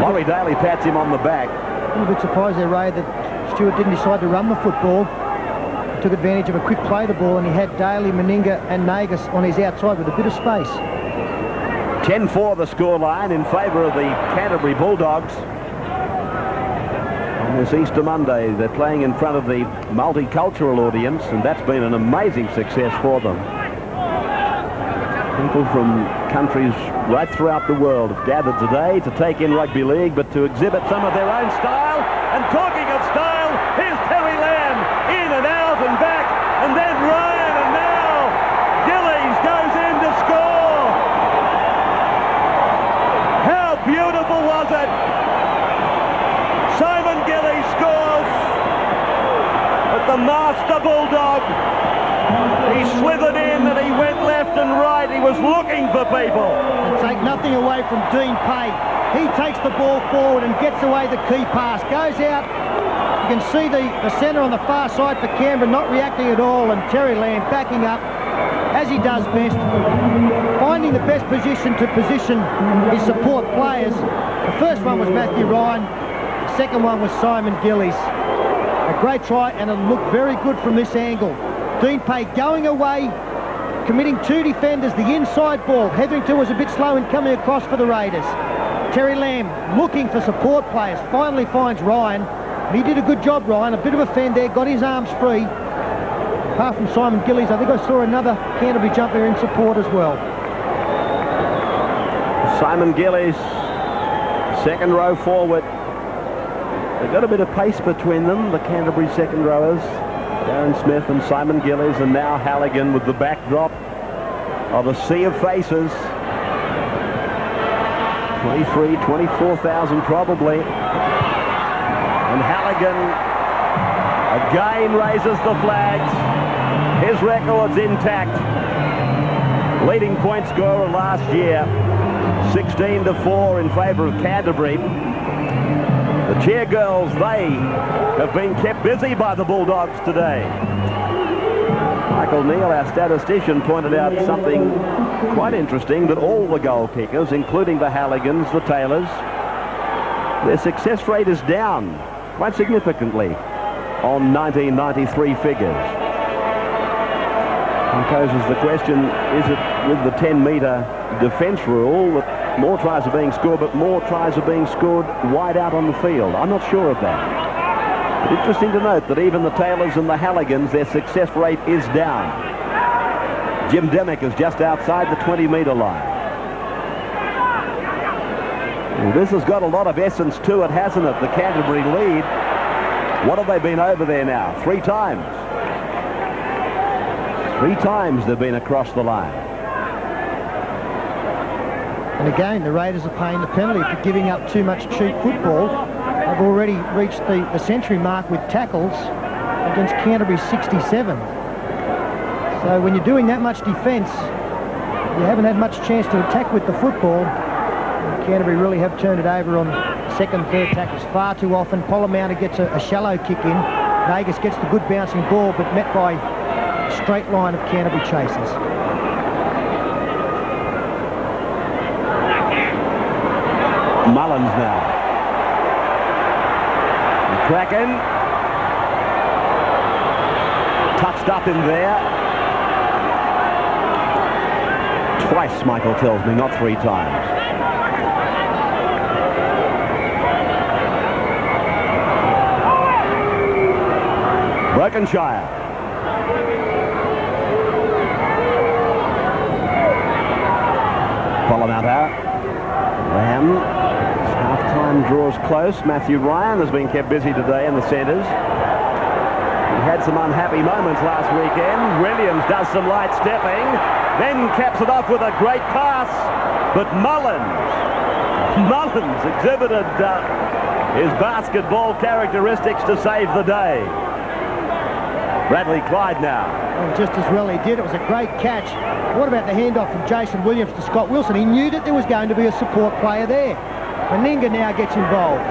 Laurie Daley pats him on the back.
A little bit surprised there, Ray, that Stuart didn't decide to run the football. Took advantage of a quick play the ball, and he had Daley, Meninga and Nagas on his outside with a bit of space.
10-4 the scoreline in favour of the Canterbury Bulldogs. On this Easter Monday, they're playing in front of the multicultural audience, and that's been an amazing success for them. People from countries right throughout the world have gathered today to take in rugby league, but to exhibit some of their own style. And talking of style, here's Terry Lamb in and out and back, and then Ryan, and now Gillies goes in to score. How beautiful was it? Simon Gillies scores, but the master Bulldog, he slithered in and he went left and right. He was looking for people.
And take nothing away from Dean Pay. He takes the ball forward and gets away the key pass. Goes out. You can see the centre on the far side for Canberra not reacting at all, and Terry Lamb backing up. as he does best, finding the best position to position his support players. The first one was Matthew Ryan, the second one was Simon Gillies. A great try, and it looked very good from this angle. Dean Pay going away, committing 2 defenders, the inside ball. Hetherington was a bit slow in coming across for the Raiders. Terry Lamb looking for support players, finally finds Ryan. He did a good job, Ryan, a bit of a fend there, got his arms free. Apart from Simon Gillies, I think I saw another Canterbury jumper in support as well.
Simon Gillies, second row forward. They've got a bit of pace between them, the Canterbury second rowers. Darren Smith and Simon Gillies, and now Halligan with the backdrop of a sea of faces. 23, 24,000 probably. And Halligan again raises the flags. His record's intact. Leading point scorer last year, 16-4 in favour of Canterbury. The cheer girls, they have been kept busy by the Bulldogs today. Michael Neal, our statistician, pointed out something quite interesting, that all the goal kickers, including the Halligans, the Taylors, their success rate is down quite significantly on 1993 figures. And poses the question, is it with the 10-metre defence rule that more tries are being scored, but more tries are being scored wide out on the field? I'm not sure of that. But interesting to note that even the Taylors and the Halligans, their success rate is down. Jim Dymock is just outside the 20-metre line. Well, this has got a lot of essence to it, hasn't it? The Canterbury lead. What have they been over there now? 3 times. 3 times they've been across the line.
And again, the Raiders are paying the penalty for giving up too much cheap football. They've already reached the century mark with tackles against Canterbury's 67. So when you're doing that much defence, you haven't had much chance to attack with the football. And Canterbury really have turned it over on second, third tackles far too often. Polla-Mounter gets a shallow kick in. Nagas gets the good bouncing ball, but met by a straight line of Canterbury chasers.
Mullins now. McCracken. Touched up in there. Twice, Michael tells me, not 3 times. Brokenshire. Polla-Mounter. Lamb. Half-time draws close. Matthew Ryan has been kept busy today in the centres. He had some unhappy moments last weekend. Williams does some light stepping, then caps it off with a great pass. But Mullins exhibited his basketball characteristics to save the day. Bradley Clyde now.
Well, just as well he did. It was a great catch. What about the handoff from Jason Williams to Scott Wilson? He knew that there was going to be a support player there. Meninga now gets involved.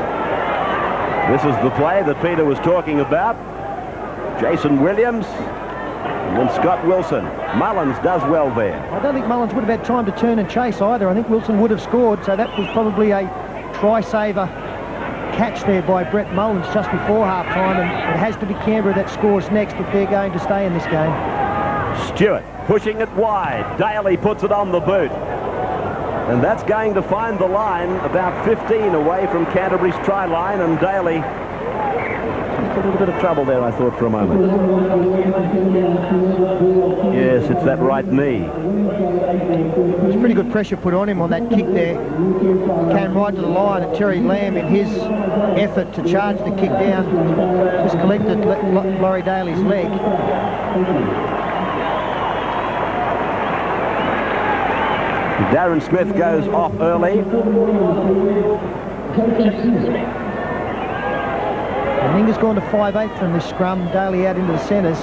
This is the play that Peter was talking about. Jason Williams and then Scott Wilson. Mullins does well there.
I don't think Mullins would have had time to turn and chase either. I think Wilson would have scored, so that was probably a try-saver catch there by Brett Mullins just before half-time, and it has to be Canberra that scores next if they're going to stay in this game.
Stewart pushing it wide. Daley puts it on the boot. And that's going to find the line about 15 away from Canterbury's try line, and Daley, a little bit of trouble there, I thought, for a moment. Yes, it's that right knee.
There's pretty good pressure put on him on that kick there. Came right to the line, and Terry Lamb, in his effort to charge the kick down, just collected Laurie Daley's leg.
Darren Smith goes off early.
Meninga's gone to 5'8" from this scrum. Daley out into the centres.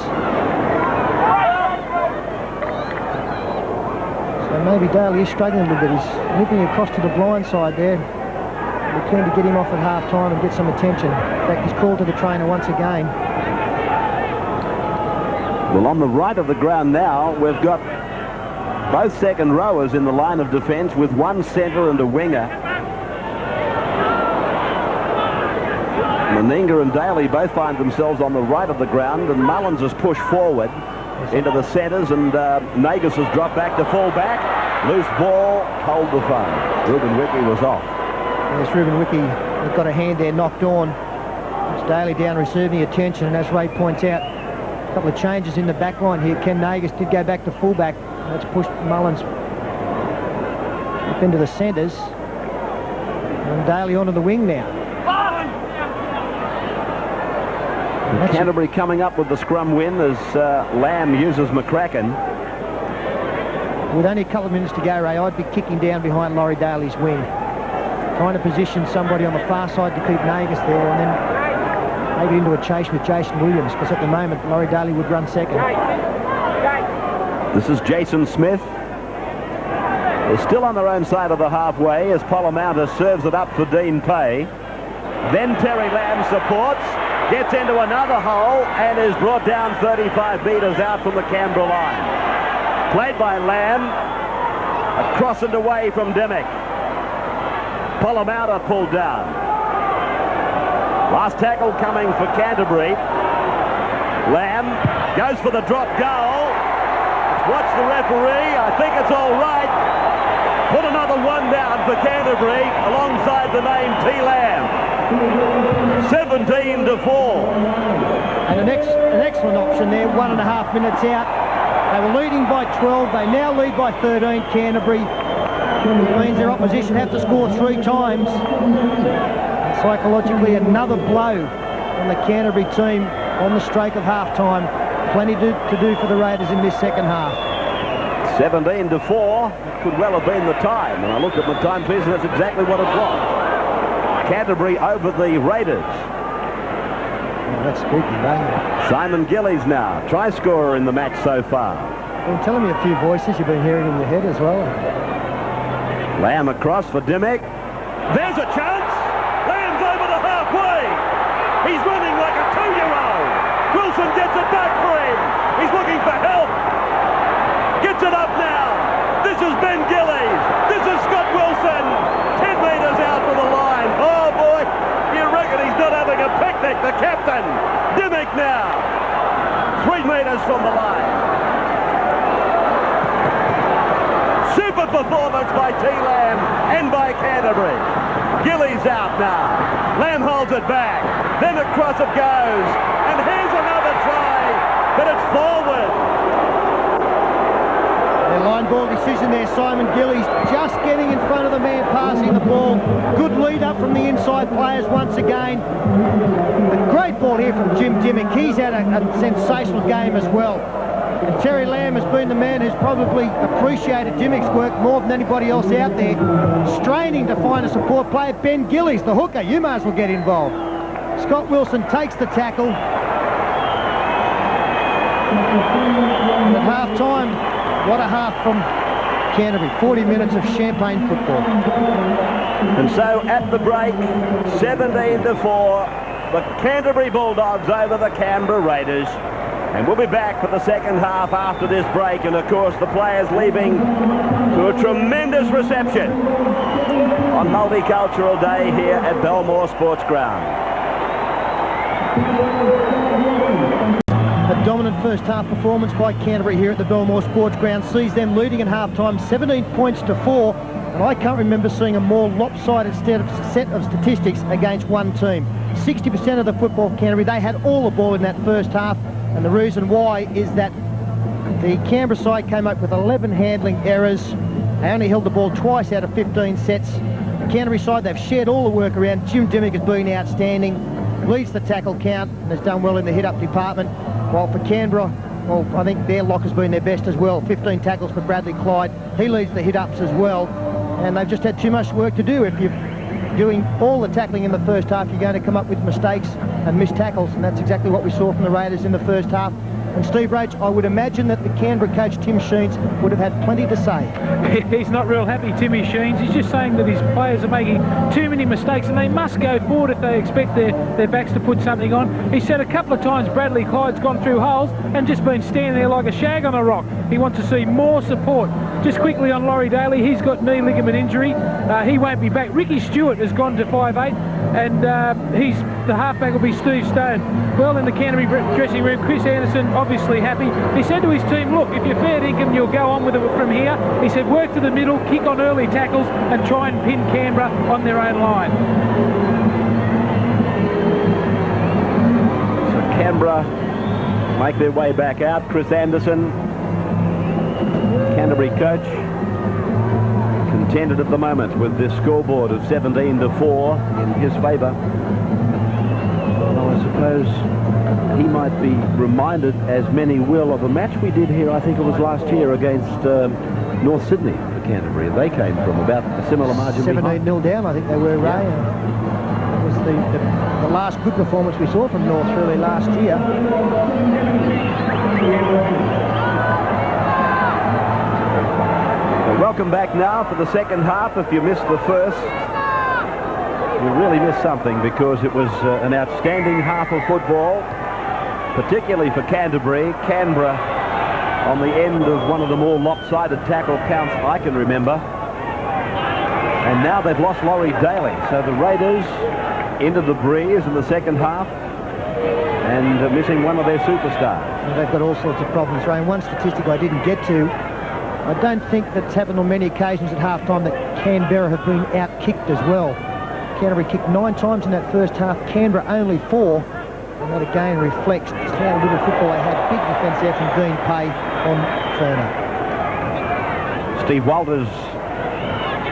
So maybe Daley is struggling a little bit. He's nipping across to the blind side there. We're keen to get him off at half-time and get some attention. In fact, he's called to the trainer once again.
Well, on the right of the ground now, we've got Both second rowers in the line of defence with one centre and a winger. Meninga and Daley both find themselves on the right of the ground, and Mullins has pushed forward into the centres, and Nagas has dropped back to full back. Loose ball, hold the phone. Ruben Wiki was off.
Yes, Ruben Wiki got a hand there knocked on. It's Daley down receiving attention, and as Ray points out, a couple of changes in the back line here. Ken Nagas did go back to fullback. That's pushed Mullins up into the centres, and Daley onto the wing now.
Canterbury coming up with the scrum win as Lamb uses McCracken.
With only a couple of minutes to go, Ray, I'd be kicking down behind Laurie Daley's wing, trying to position somebody on the far side to keep Nagas there, and then maybe into a chase with Jason Williams, because at the moment Laurie Daley would run second.
This is Jason Smith. They're still on their own side of the halfway as Polla-Mounter serves it up for Dean Pay. Then Terry Lamb supports, gets into another hole, and is brought down 35 metres out from the Canberra line. Played by Lamb, across and away from Dymock. Polla-Mounter pulled down. Last tackle coming for Canterbury. Lamb goes for the drop goal. Watch the referee. I think it's all right. Put another one down for Canterbury alongside the name T. Lamb. 17-4.
And an excellent option there, 1.5 minutes out. They were leading by 12. They now lead by 13, Canterbury. It means their opposition have to score 3 times. And psychologically, another blow on the Canterbury team on the stroke of half-time. Plenty to do for the Raiders in this second half.
17-4 could well have been the time. And I looked at my timepiece, and that's exactly what it was. Canterbury over the Raiders.
Oh, that's spooky, mate.
Simon Gillies now, try scorer in the match so far.
Been telling me a few voices you've been hearing in your head as well.
Lamb across for Dymock. There's a chance. Lamb's over the halfway. He's running like a 2-year-old. Wilson gets it back for him. He's looking for help. Gets it up now. This is Ben Gillies. This is Scott Wilson. 10 metres out for the line. Oh boy, you reckon he's not having a picnic, the captain. Dymock now. 3 metres from the line. Super performance by T. Lamb and by Canterbury. Gillies out now. Lamb holds it back. Then across it goes. And here's another try, but it's forward.
Their line ball decision there, Simon Gillies just getting in front of the man passing the ball. Good lead up from the inside players once again. A great ball here from Jim Dymock. He's had a sensational game as well. And Terry Lamb has been the man who's probably appreciated Dymock's work more than anybody else out there. Straining to find a support player. Ben Gillies, the hooker, you might as well get involved. Scott Wilson takes the tackle. And at half-time, what a half from Canterbury. 40 minutes of champagne football.
And so at the break, 17-4, the Canterbury Bulldogs over the Canberra Raiders. And we'll be back for the second half after this break. And of course, the players leaving to a tremendous reception on Multicultural Day here at Belmore Sports Ground.
A dominant first half performance by Canterbury here at the Belmore Sports Ground sees them leading at half-time 17 points to 4, and I can't remember seeing a more lopsided set of statistics against one team. 60% of the football for Canterbury, they had all the ball in that first half, and the reason why is that the Canberra side came up with 11 handling errors. They only held the ball twice out of 15 sets. The Canterbury side, they've shared all the work around. Jim Dymock has been outstanding, leads the tackle count, and has done well in the hit-up department. While for Canberra, well, I think their lock has been their best as well. 15 tackles for Bradley Clyde. He leads the hit-ups as well. And they've just had too much work to do. If you're doing all the tackling in the first half, you're going to come up with mistakes and missed tackles. And that's exactly what we saw from the Raiders in the first half. And Steve Roach, I would imagine that the Canberra coach, Tim Sheens, would have had plenty to say.
He's not real happy, Timmy Sheens. He's just saying that his players are making too many mistakes and they must go forward if they expect their backs to put something on. He said a couple of times Bradley Clyde's gone through holes and just been standing there like a shag on a rock. He wants to see more support Just quickly on Laurie Daley, he's got knee ligament injury. He won't be back. Ricky Stuart has gone to 5'8", and the halfback will be Steve Stone. Well, in the Canterbury dressing room, Chris Anderson obviously happy. He said to his team, look, if you're fair dinkum, you'll go on with it from here. He said, work to the middle, kick on early tackles, and try and pin Canberra on their own line.
So Canberra make their way back out. Chris Anderson, Canterbury coach, contented at the moment with this scoreboard of 17-4 in his favour. Well, I suppose he might be reminded, as many will, of a match we did here, I think it was last year, against North Sydney for Canterbury. They came from about a similar margin
17-0 down, I think they were, Ray. Yeah. It was the last good performance we saw from North really last year.
Welcome back now for the second half. If you missed the first, you really missed something, because it was an outstanding half of football, particularly for Canterbury. Canberra on the end of one of the more lopsided tackle counts I can remember. And now they've lost Laurie Daley. So the Raiders into the breeze in the second half and missing one of their superstars.
Well, they've got all sorts of problems, Ray. And one statistic I didn't get to, I don't think that's happened on many occasions at half-time that Canberra have been out-kicked as well. Canterbury kicked 9 times in that first half, Canberra only 4, and that again reflects just how little football they had. Big defence there from Dean Pay on Furner.
Steve Walters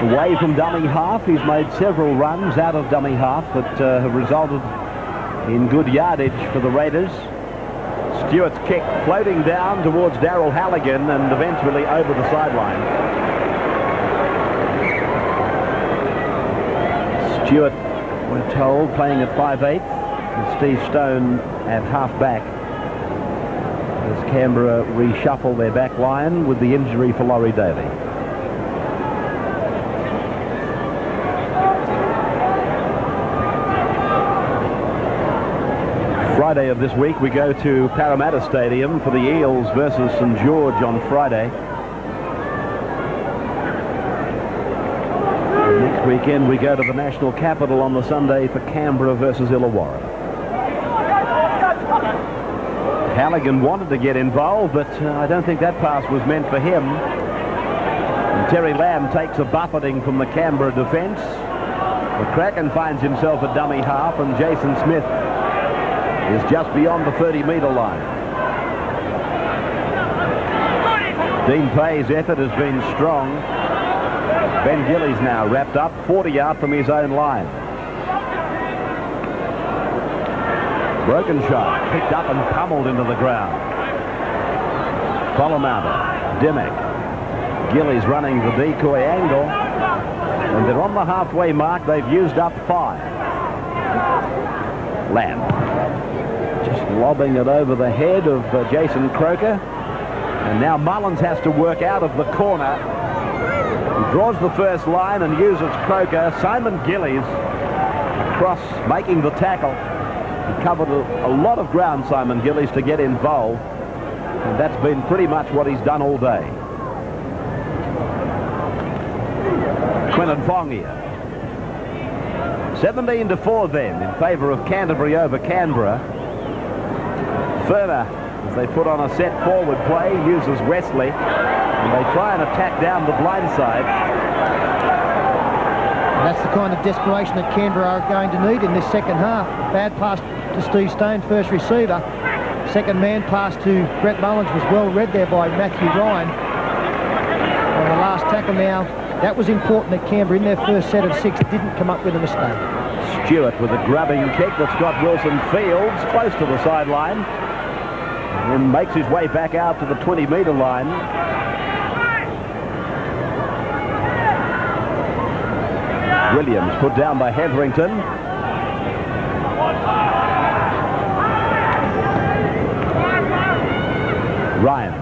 away from dummy half. He's made several runs out of dummy half that have resulted in good yardage for the Raiders. Stuart's kick floating down towards Daryl Halligan and eventually over the sideline. Stuart, we're told, playing at 5'8", and Steve Stone at half-back, as Canberra reshuffle their back line with the injury for Laurie Daley. Friday of this week, we go to Parramatta Stadium for the Eels versus St George on Friday. Next weekend, we go to the National Capital on the Sunday for Canberra versus Illawarra. Halligan wanted to get involved, but I don't think that pass was meant for him. And Terry Lamb takes a buffeting from the Canberra defence. McCracken finds himself at dummy half, and Jason Smith is just beyond the 30-metre line. Dean Pay's effort has been strong. Ben Gillies now wrapped up 40 out from his own line. Brokenshire picked up and pummeled into the ground. Polla-Mounter, Dymock, Gillies running the decoy angle, and they're on the halfway mark. They've used up 5. Lamb just lobbing it over the head of Jason Croker, and now Mullins has to work out of the corner. He draws the first line and uses Croker. Simon Gillies across, making the tackle. He covered a lot of ground, Simon Gillies, to get involved, and that's been pretty much what he's done all day. Quinton Pongia. 17-4 then in favour of Canterbury over Canberra. Furner, as they put on a set forward play, uses Westley, and they try and attack down the blind side.
And that's the kind of desperation that Canberra are going to need in this second half. Bad pass to Steve Stone, first receiver. Second man pass to Brett Mullins was well read there by Matthew Ryan. On the last tackle now, that was important that Canberra in their first set of 6 didn't come up with a mistake.
Stuart with a grubbing kick that's got Wilson Fields close to the sideline, and makes his way back out to the 20-metre line. Williams put down by Hetherington. Ryan.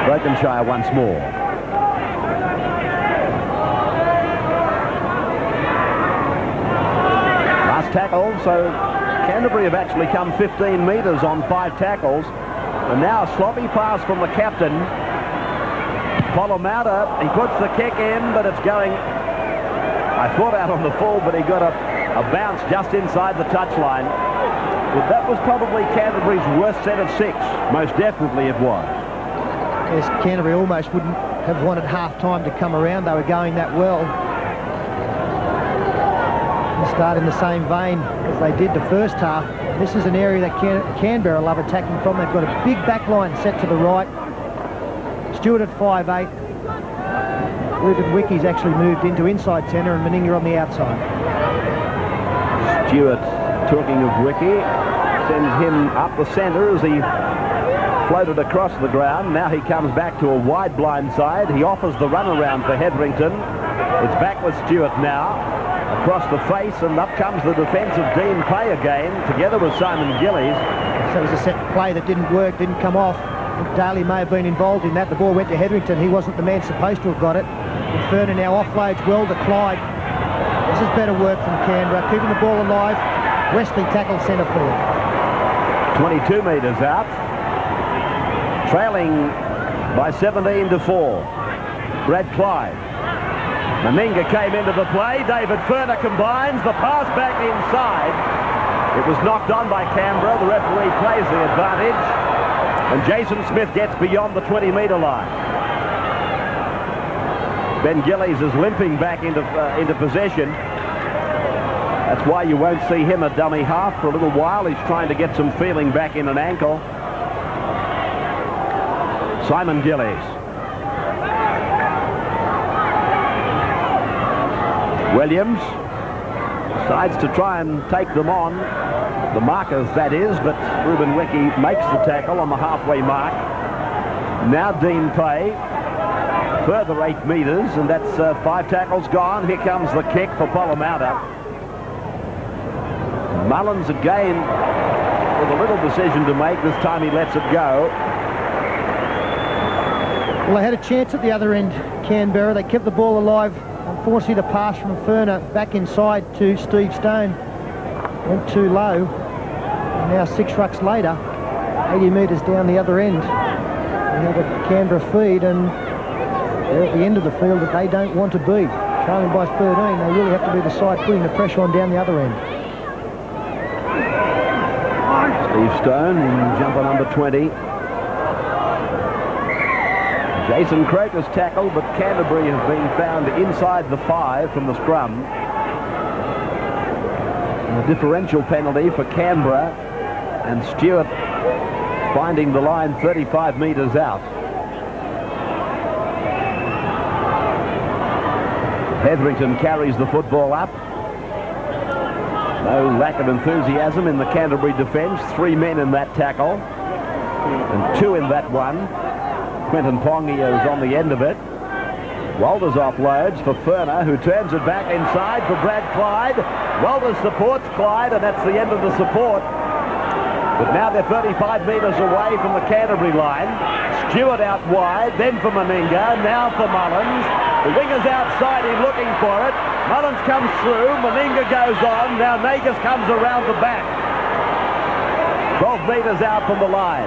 Brokenshire once more. tackle, so Canterbury have actually come 15 metres on 5 tackles. And now a sloppy pass from the captain. Polla-Mounter, he puts the kick in, but it's going, I thought, out on the full, but he got a bounce just inside the touchline. But that was probably Canterbury's worst set of 6. Most definitely it was.
Yes, Canterbury almost wouldn't have wanted half-time to come around. They were going that well. They start in the same vein as they did the first half. This is an area that Canberra love attacking from. They've got a big back line set to the right. Stuart at 5'8". Wiki's actually moved into inside centre and Meninga on the outside.
Stuart, talking of Wiki, sends him up the centre as he floated across the ground. Now he comes back to a wide blind side. He offers the runaround for Hetherington. It's back with Stuart now. Across the face, and up comes the defence of Dean Pay again, together with Simon Gillies.
So it was a set play that didn't work, didn't come off. Daley may have been involved in that. The ball went to Hetherington. He wasn't the man supposed to have got it. And Furner now offloads well to Clyde. This is better work from Canberra, keeping the ball alive. Westley tackles centre forward.
22 metres out. Trailing by 17-4. Brad Clyde. Meninga came into the play. David Furner combines. The pass back inside. It was knocked on by Canberra. The referee plays the advantage. And Jason Smith gets beyond the 20-metre line. Ben Gillies is limping back into possession. That's why you won't see him a dummy half for a little while. He's trying to get some feeling back in an ankle. Simon Gillies. Williams decides to try and take them on. The markers, that is, but Ruben Wiki makes the tackle on the halfway mark. Now Dean Pay, further 8 metres, and that's 5 tackles gone. Here comes the kick for Polla-Mounter. Mullins again with a little decision to make. This time he lets it go.
Well, they had a chance at the other end, Canberra. They kept the ball alive. Unfortunately, the pass from Furner back inside to Steve Stone went too low. And now 6 rucks later, 80 metres down the other end, we have a Canberra feed, and they're at the end of the field that they don't want to be. Trailing by 13, they really have to be the side putting the pressure on down the other end.
Steve Stone, jumper number 20. Jason Croker's tackle, but Canterbury has been found inside the 5 from the scrum. And a differential penalty for Canberra, and Stuart finding the line 35 metres out. Hetherington carries the football up. No lack of enthusiasm in the Canterbury defence. 3 men in that tackle, and 2 in that one. Quentin Pongia is on the end of it. Walters offloads for Furner, who turns it back inside for Brad Clyde. Walters supports Clyde, and that's the end of the support. But now they're 35 metres away from the Canterbury line. Stuart out wide, then for Meninga, now for Mullins. The winger's outside, he's looking for it. Mullins comes through, Meninga goes on, now Nagas comes around the back. 12 metres out from the line.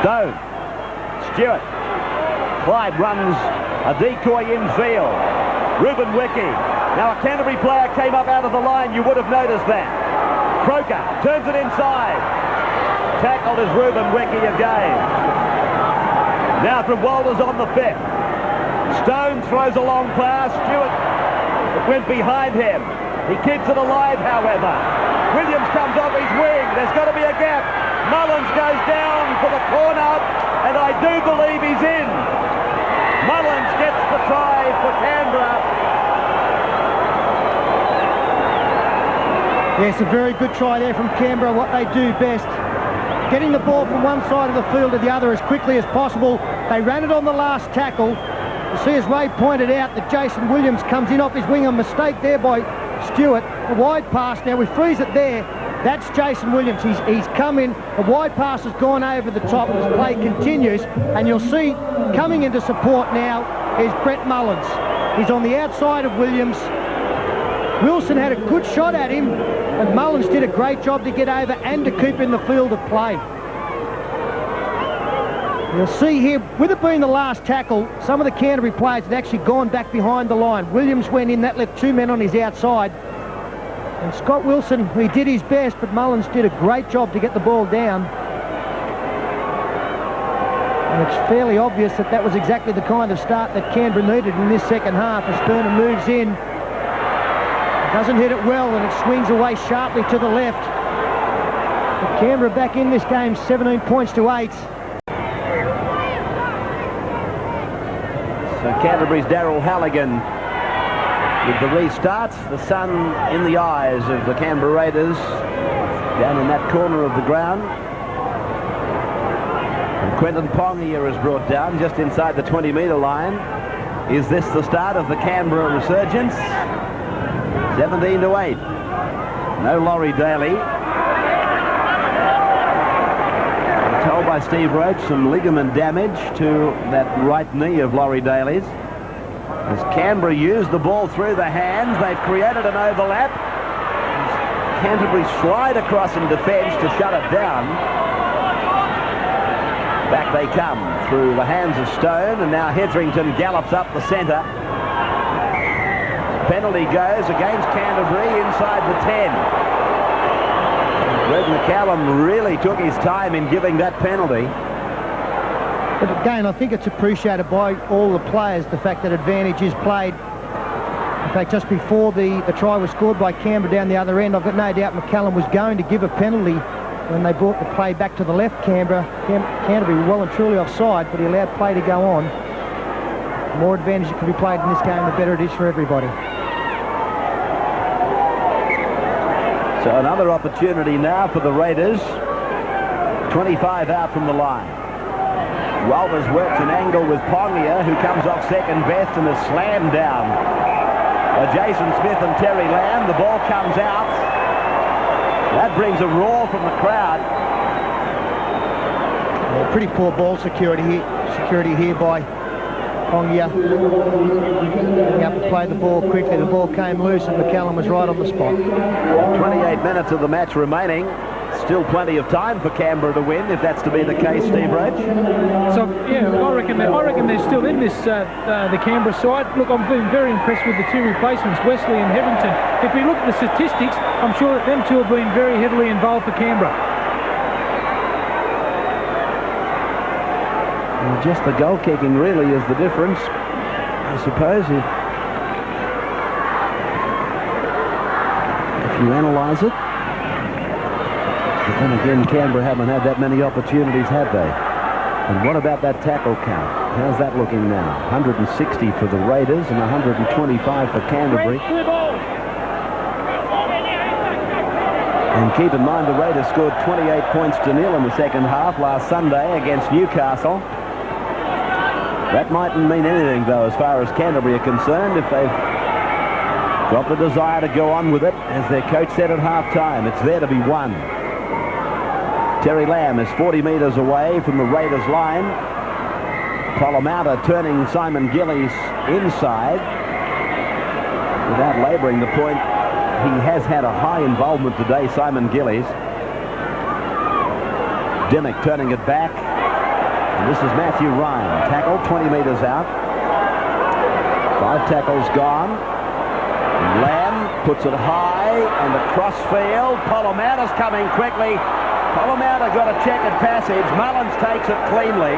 Stone. Stuart. Clyde runs a decoy infield. Ruben Wiki. Now a Canterbury player came up out of the line. You would have noticed that. Croker turns it inside. Tackled is Ruben Wiki again. Now from Walters on the 5th. Stone throws a long pass. Stuart went behind him. He keeps it alive, however. Williams comes off his wing. There's got to be a gap. Mullins goes down for the corner, and I do believe he's in. Mullins gets the try for Canberra.
Yes, a very good try there from Canberra. What they do best, getting the ball from one side of the field to the other as quickly as possible. They ran it on the last tackle. You see, as Ray pointed out, that Jason Williams comes in off his wing. A mistake there by Stuart. A wide pass. Now we freeze it there. That's Jason Williams. He's come in. The wide pass has gone over the top as play continues. And you'll see coming into support now is Brett Mullins. He's on the outside of Williams. Wilson had a good shot at him, and Mullins did a great job to get over and to keep in the field of play. You'll see here, with it being the last tackle, some of the Canterbury players had actually gone back behind the line. Williams went in, that left 2 men on his outside. And Scott Wilson, he did his best, but Mullins did a great job to get the ball down. And it's fairly obvious that that was exactly the kind of start that Canberra needed in this second half as Furner moves in. Doesn't hit it well, and it swings away sharply to the left. But Canberra back in this game, 17 points to 8.
So Canterbury's Daryl Halligan with the restart. The sun in the eyes of the Canberra Raiders down in that corner of the ground. And Quentin Pongia is brought down just inside the 20-metre line. Is this the start of the Canberra resurgence? 17 to 8. No Laurie Daley. I'm told by Steve Roach some ligament damage to that right knee of Laurie Daley's. As Canberra used the ball through the hands, they've created an overlap. Canterbury slide across in defence to shut it down. Back they come through the hands of Stone, and now Hetherington gallops up the centre. Penalty goes against Canterbury inside the 10. Britt McCallum really took his time in giving that penalty.
But again, I think it's appreciated by all the players, the fact that advantage is played. In fact, just before the try was scored by Canberra down the other end, I've got no doubt McCallum was going to give a penalty when they brought the play back to the left. Canterbury were well and truly offside, but he allowed play to go on. The more advantage that can be played in this game, the better it is for everybody.
So another opportunity now for the Raiders. 25 out from the line. Walters works an angle with Pongia, who comes off second best and is slammed down by Jason Smith and Terry Lamb. The ball comes out. That brings a roar from the crowd.
Yeah, pretty poor ball security here by Pongia. He had to play the ball quickly. The ball came loose and McCallum was right on the spot.
28 minutes of the match remaining. Still plenty of time for Canberra to win, if that's to be the case, Steve Roach.
So, yeah, I reckon they're still in this, the Canberra side. Look, I'm being very impressed with the two replacements, Westley and Hetherington. If we look at the statistics, I'm sure that them two have been very heavily involved for Canberra.
And just the goal kicking really is the difference, I suppose. If you analyse it. But then again, Canberra haven't had that many opportunities, have they? And what about that tackle count? How's that looking now? 160 for the Raiders and 125 for Canterbury. And keep in mind, the Raiders scored 28 points to 0 in the second half last Sunday against Newcastle. That mightn't mean anything, though, as far as Canterbury are concerned, if they've got the desire to go on with it, as their coach said at half-time. It's there to be won. Terry Lamb is 40 metres away from the Raiders line. Polla-Mounter turning Simon Gillies inside. Without labouring the point, he has had a high involvement today, Simon Gillies. Dymock turning it back. And this is Matthew Ryan. Tackle 20 metres out. 5 tackles gone. Lamb puts it high and across field. Polla-Mounter's coming quickly. Polla-Mounter got a checkered passage. Mullins takes it cleanly.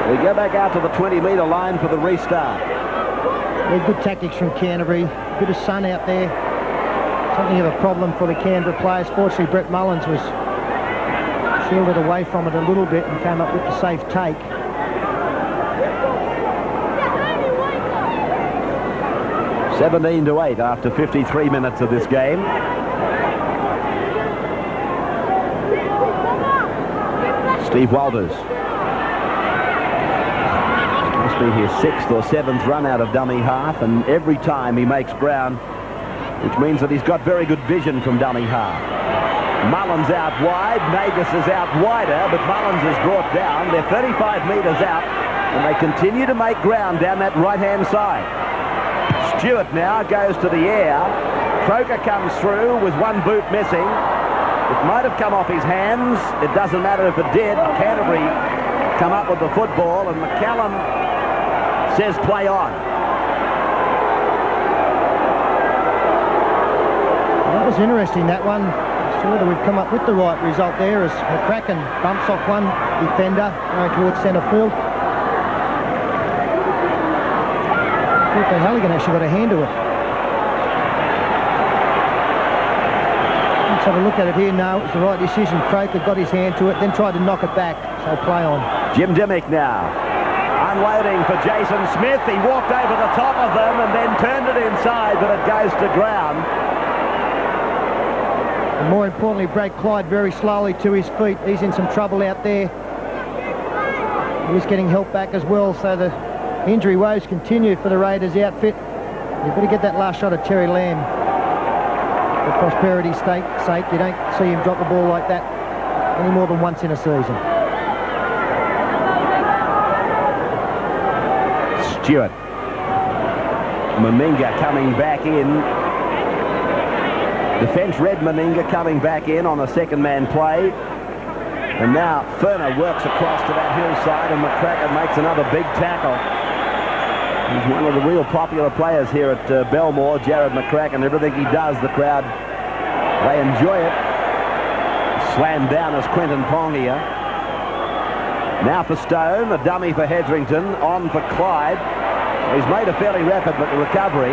We go back out to the 20-metre line for the restart.
Yeah, good tactics from Canterbury. Bit of sun out there. Something of a problem for the Canberra players. Fortunately, Brett Mullins was shielded away from it a little bit and came up with the safe take.
(17 to 8) after 53 minutes of this game. Steve Walters. Must be his 6th or 7th run out of dummy half, and every time he makes ground, which means that he's got very good vision from dummy half. Mullins out wide. Nagas is out wider, but Mullins is brought down. They're 35 metres out. And they continue to make ground down that right-hand side. Stuart now goes to the air. Croker comes through with one boot missing. It might have come off his hands. It doesn't matter if it did. Canterbury come up with the football, and McCallum says play on.
That was interesting, that one. So whether we've come up with the right result there as McCracken bumps off one defender going towards centre field. Daryl Halligan actually got a hand to it. Let's have a look at it here. No, it was the right decision. Croker got his hand to it, then tried to knock it back. So play on.
Jim Dymock now. Unloading for Jason Smith. He walked over the top of them and then turned it inside, but it goes to ground.
And more importantly, Brad Clyde very slowly to his feet. He's in some trouble out there. He's getting help back as well, so the injury woes continue for the Raiders outfit. You've got to get that last shot of Terry Lamb. For prosperity's sake, you don't see him drop the ball like that any more than once in a season.
Stuart. Meninga coming back in. Defence red Meninga coming back in on a second-man play. And now Furner works across to that hillside, and McCracken makes another big tackle. He's one of the real popular players here at Belmore, Jared McCracken. Everything he does, the crowd, they enjoy it. Slammed down as Quentin Pongia. Now for Stone, a dummy for Hetherington, on for Clyde. He's made a fairly rapid recovery.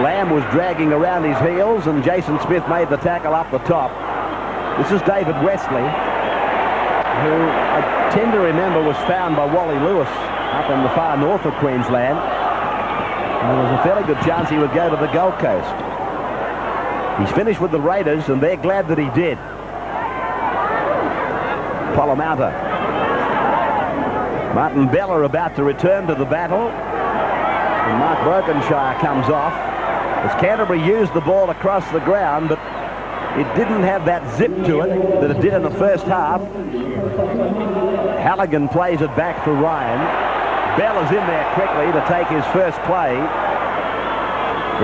Lamb was dragging around his heels, and Jason Smith made the tackle up the top. This is David Westley, who I tend to remember was found by Wally Lewis up in the far north of Queensland. And there was a fairly good chance he would go to the Gold Coast. He's finished with the Raiders, and they're glad that he did. Polla-Mounter. Martin Bella about to return to the battle. And Mark Brokenshire comes off as Canterbury used the ball across the ground, but it didn't have that zip to it that it did in the first half. Halligan plays it back for Ryan. Bella's in there quickly to take his first play.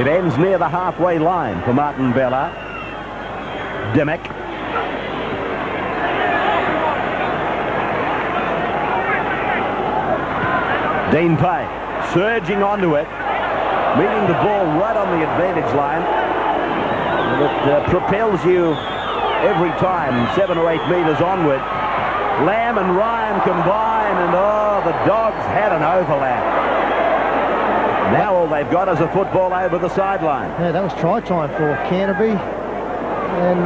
It ends near the halfway line for Martin Bella. Dymock. Dean Pay surging onto it, meeting the ball right on the advantage line. It propels you every time 7 or 8 metres onward. Lamb and Ryan combine, and the Dogs had an overlap. Now all they've got is a football over the sideline.
Yeah, that was try time for Canterbury, and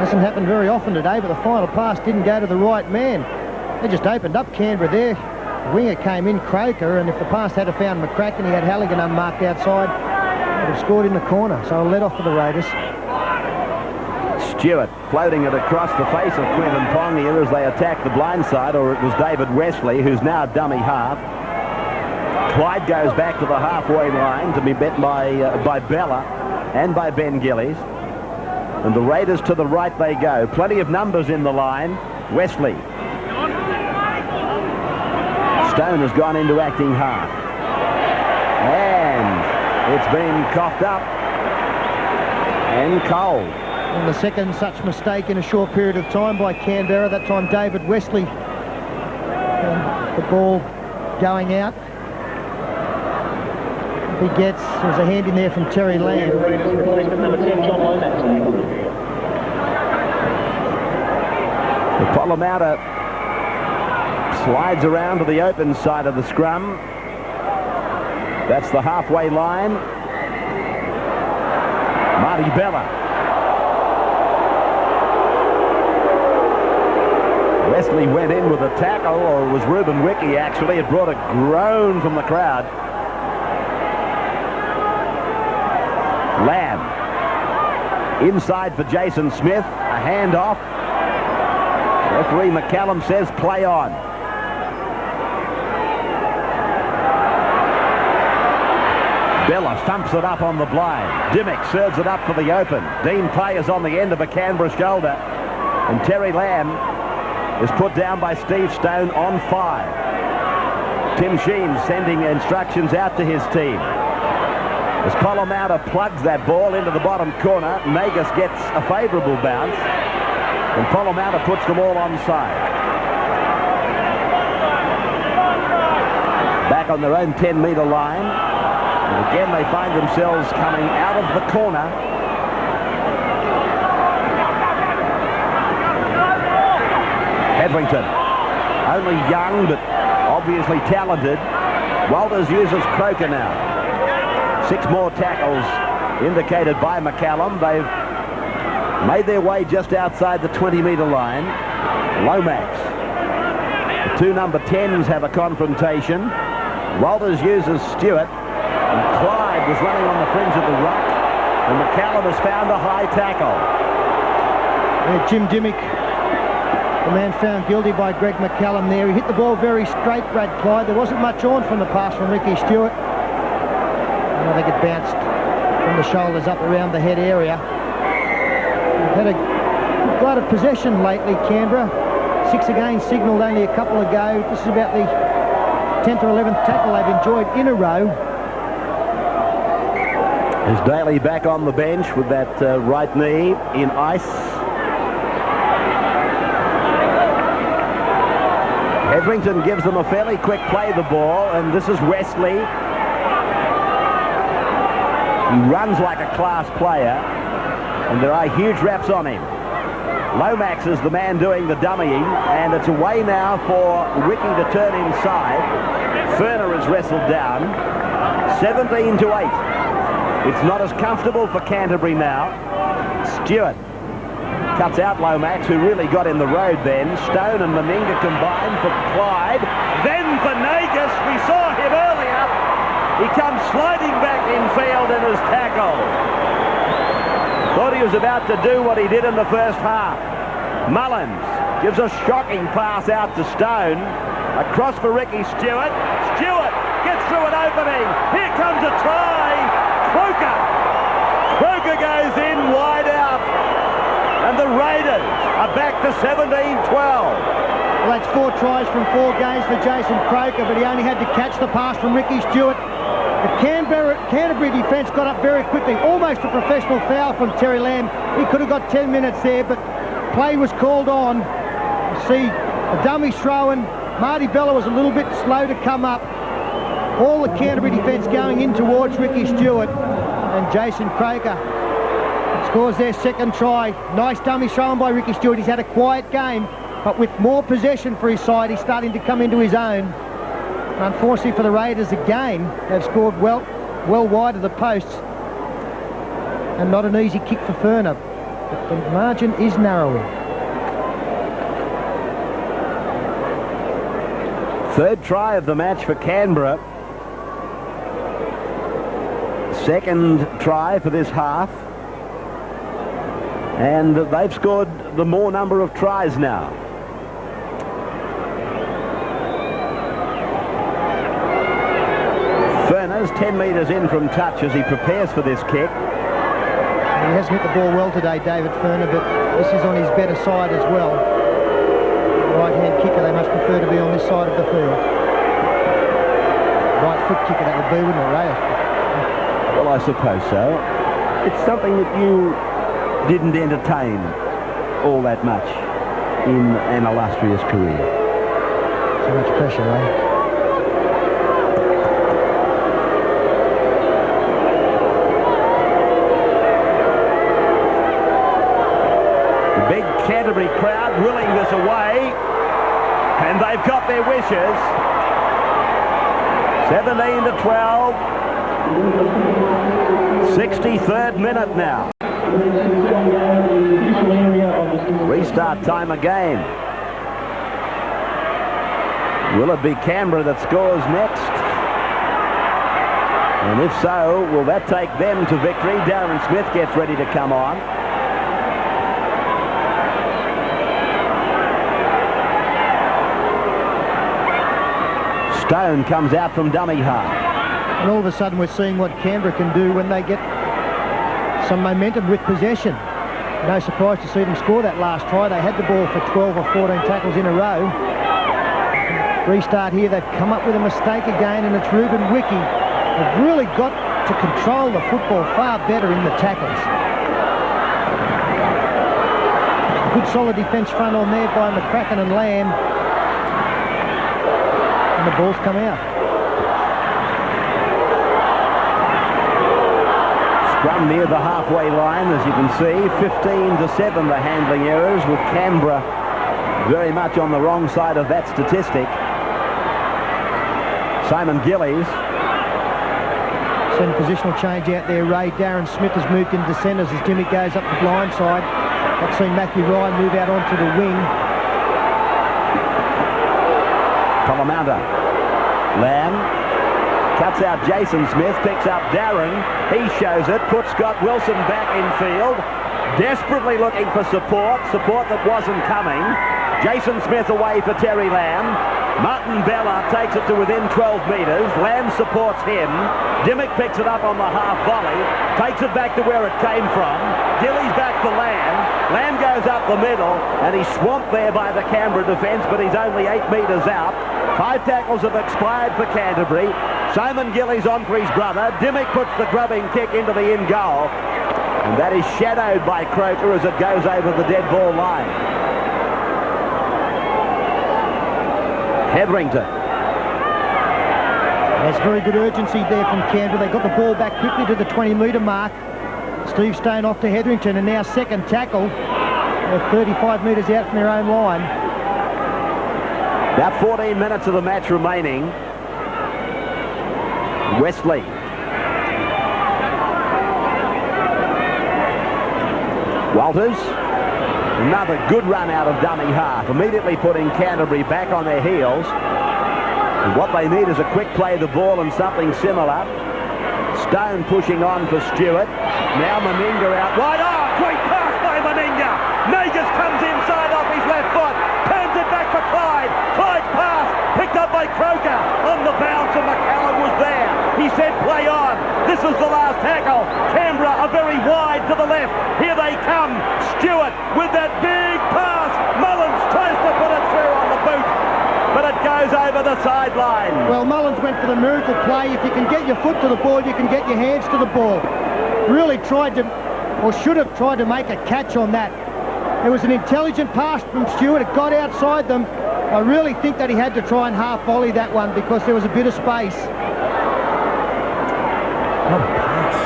hasn't happened very often today, but the final pass didn't go to the right man. They just opened up Canberra there. The winger came in, Croker, and if the pass had found McCracken, he had Halligan unmarked outside, would have scored in the corner. So a let off for the Raiders.
Stuart floating it across the face of Quentin Pongia as they attack the blind side, or it was David Westley, who's now dummy half. Clyde goes back to the halfway line to be bet by Bella and by Ben Gillies. And the Raiders to the right they go. Plenty of numbers in the line. Westley. Stone has gone into acting half. And it's been coughed up and cold.
And the second such mistake in a short period of time by Canberra. That time David Westley. The ball going out. He gets, there's a hand in there from Terry Lamb.
The Polla-Mounter slides around to the open side of the scrum. That's the halfway line. Marty Bella. Wesley went in with a tackle, or it was Ruben Wiki actually. It brought a groan from the crowd. Lamb inside for Jason Smith. A handoff. Referee McCallum says play on. Bella thumps it up on the blind. Dymock serves it up for the open. Dean Pay is on the end of a Canberra shoulder. And Terry Lamb is put down by Steve Stone on 5. Tim Sheen sending instructions out to his team. As Polla-Mounter plugs that ball into the bottom corner, Nagas gets a favourable bounce, and Polla-Mounter puts them all onside. Back on their own 10-metre line. And again, they find themselves coming out of the corner. Hetherington, only young but obviously talented. Walters uses Croker now. 6 more tackles indicated by McCallum. They've made their way just outside the 20-metre line. Lomax. The 2 number 10s have a confrontation. Walters uses Stuart, and Clyde was running on the fringe of the ruck, and McCallum has found a high tackle.
Jim Dymock, the man found guilty by Greg McCallum there. He hit the ball very straight, Brad Clyde. There wasn't much on from the pass from Ricky Stuart. And I think it bounced from the shoulders up around the head area. They've had a good glut of possession lately, Canberra. 6 again, signalled only a couple ago. This is about the 10th or 11th tackle they've enjoyed in a row.
Is Daley back on the bench with that right knee in ice? Hetherington gives them a fairly quick play the ball, and this is Westley. He runs like a class player, and there are huge wraps on him. Lomax is the man doing the dummying, and it's away now for Wiki to turn inside. Furner is wrestled down. 17-8. It's not as comfortable for Canterbury now. Stuart cuts out Lomax, who really got in the road then. Stone and Meninga combine for Clyde. Then for Nagas. We saw him earlier. He comes sliding back infield and is tackled. Thought he was about to do what he did in the first half. Mullins gives a shocking pass out to Stone. Across for Ricky Stuart. Stuart gets through an opening. Here comes a try. Croker. Croker goes in wide out. And the Raiders are back to 17-12.
Well, that's 4 tries from 4 games for Jason Croker, but he only had to catch the pass from Ricky Stuart. The Canterbury defence got up very quickly, almost a professional foul from Terry Lamb. He could have got 10 minutes there, but play was called on. You see a dummy throw-in. Marty Bella was a little bit slow to come up. All the Canterbury defence going in towards Ricky Stuart, and Jason Croker scores their 2nd try. Nice dummy throw-in by Ricky Stuart. He's had a quiet game, but with more possession for his side, he's starting to come into his own. Unfortunately for the Raiders again, they've scored well wide of the posts, and not an easy kick for Furner, but the margin is narrowing.
3rd try of the match for Canberra. 2nd try for this half, and they've scored the more number of tries now. Furner's 10 metres in from touch as he prepares for this kick.
He hasn't hit the ball well today, David Furner, but this is on his better side as well. Right-hand kicker, they must prefer to be on this side of the field. Right foot kicker, that would be, wouldn't it, Ray?
Well, I suppose so. It's something that you didn't entertain all that much in an illustrious career.
So much pressure, Ray.
Big Canterbury crowd willing this away, and they've got their wishes. 17-12. 63rd minute now. Restart time again. Will it be Canberra that scores next? And if so, will that take them to victory? Darren Smith gets ready to come on. Stone comes out from dummy half.
And all of a sudden we're seeing what Canberra can do when they get some momentum with possession. No surprise to see them score that last try. They had the ball for 12 or 14 tackles in a row. Restart here, they've come up with a mistake again, and it's Ruben Wiki. They've really got to control the football far better in the tackles. Good solid defence front on there by McCracken and Lamb. And the ball's come out.
Scrum near the halfway line, as you can see. 15-7 the handling errors, with Canberra very much on the wrong side of that statistic. Simon Gillies.
Send positional change out there, Ray. Darren Smith has moved into centres as Dymock goes up the blind side. I've seen Matthew Ryan move out onto the wing.
Polla-Mounter. Lamb cuts out Jason Smith, picks up Darren. He shows it, puts Scott Wilson back in field. Desperately looking for support that wasn't coming. Jason Smith away for Terry Lamb. Martin Bella takes it to within 12 metres. Lamb supports him. Dymock picks it up on the half volley. Takes it back to where it came from. Gillies back to Lamb. Lamb goes up the middle, and he's swamped there by the Canberra defence, but he's only 8 metres out. 5 tackles have expired for Canterbury. Simon Gillies on for his brother. Dymock puts the grubbing kick into the in goal. And that is shadowed by Croker as it goes over the dead ball line. Hetherington.
There's very good urgency there from Canberra. They got the ball back quickly to the 20-metre mark. Steve Stone off to Hetherington, and now second tackle. They're 35 metres out from their own line.
About 14 minutes of the match remaining. Westley. Walters. Another good run out of dummy half, immediately putting Canterbury back on their heels. And what they need is a quick play of the ball and something similar. Stone pushing on for Stuart. Now Meninga out wide. Oh, great pass by Meninga. Nagas comes inside off his left foot. Turns it back for Clyde. Clyde's pass picked up by Croker on the bounce, and McCallum was there. He said play on. This is the last tackle. Canberra are very wide to the left. Here they come. Stuart with that big pass. Mullins tries to put it through on the boot, but it goes over the sideline.
Well, Mullins went for the miracle play. If you can get your foot to the ball, you can get your hands to the ball. Really tried to, or should have tried to make a catch on that. It was an intelligent pass from Stuart. It got outside them. I really think that he had to try and half volley that one because there was a bit of space.
What a pass.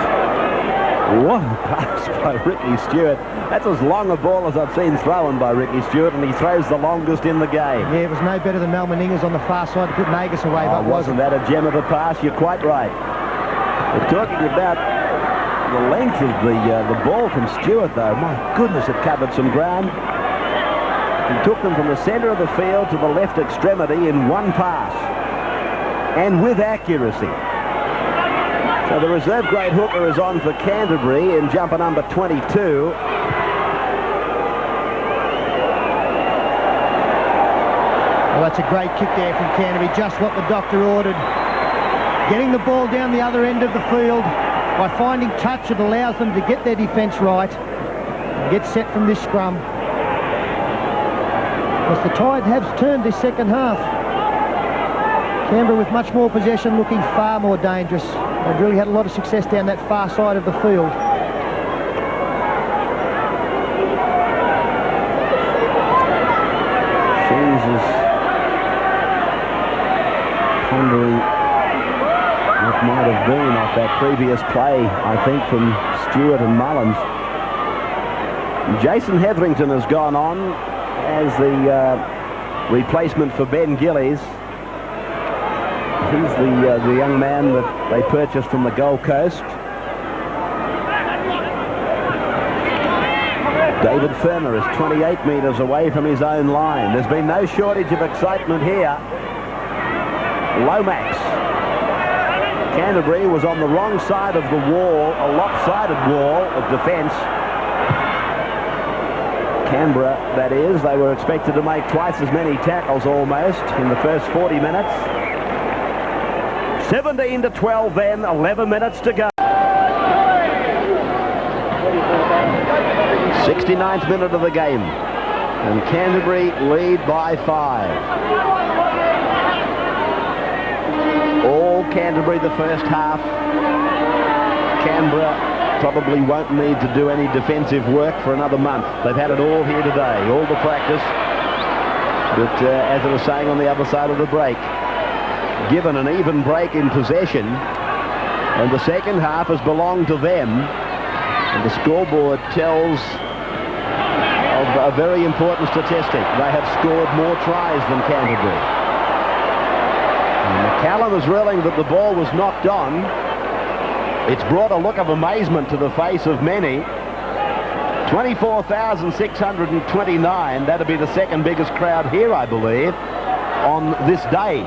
What a pass by Ricky Stuart. That's as long a ball as I've seen thrown by Ricky Stuart, and he throws the longest in the game.
Yeah, it was no better than Meninga's on the far side to put Nagas away, but
wasn't that a gem of a pass? You're quite right. We're talking about the length of the ball from Stuart, though. My goodness, it covered some ground. He took them from the centre of the field to the left extremity in one pass, and with accuracy. So the reserve grade hooker is on for Canterbury in jumper number 22.
Well, that's a great kick there from Canterbury, just what the doctor ordered. Getting the ball down the other end of the field. By finding touch, it allows them to get their defence right and get set from this scrum. Because the tide has turned this second half. Canberra with much more possession, looking far more dangerous. They've really had a lot of success down that far side of the field.
Jesus. Pondering what might have been off that previous play, I think, from Stuart and Mullins. Jason Hetherington has gone on as the replacement for Ben Gillies. He's the young man that they purchased from the Gold Coast. David Furner is 28 metres away from his own line. There's been no shortage of excitement here. Lomax. Canterbury was on the wrong side of the wall, a lopsided wall of defence. Canberra, that is. They were expected to make twice as many tackles almost in the first 40 minutes. 17-12 then, 11 minutes to go. 69th minute of the game, and Canterbury lead by 5. Canterbury the first half. Canberra probably won't need to do any defensive work for another month. They've had it all here today, all the practice. But as I was saying on the other side of the break, given an even break in possession, and the second half has belonged to them, and the scoreboard tells of a very important statistic. They have scored more tries than Canterbury. And McCallum is reeling that the ball was knocked on. It's brought a look of amazement to the face of many. 24,629. That'd be the second biggest crowd here, I believe, on this day.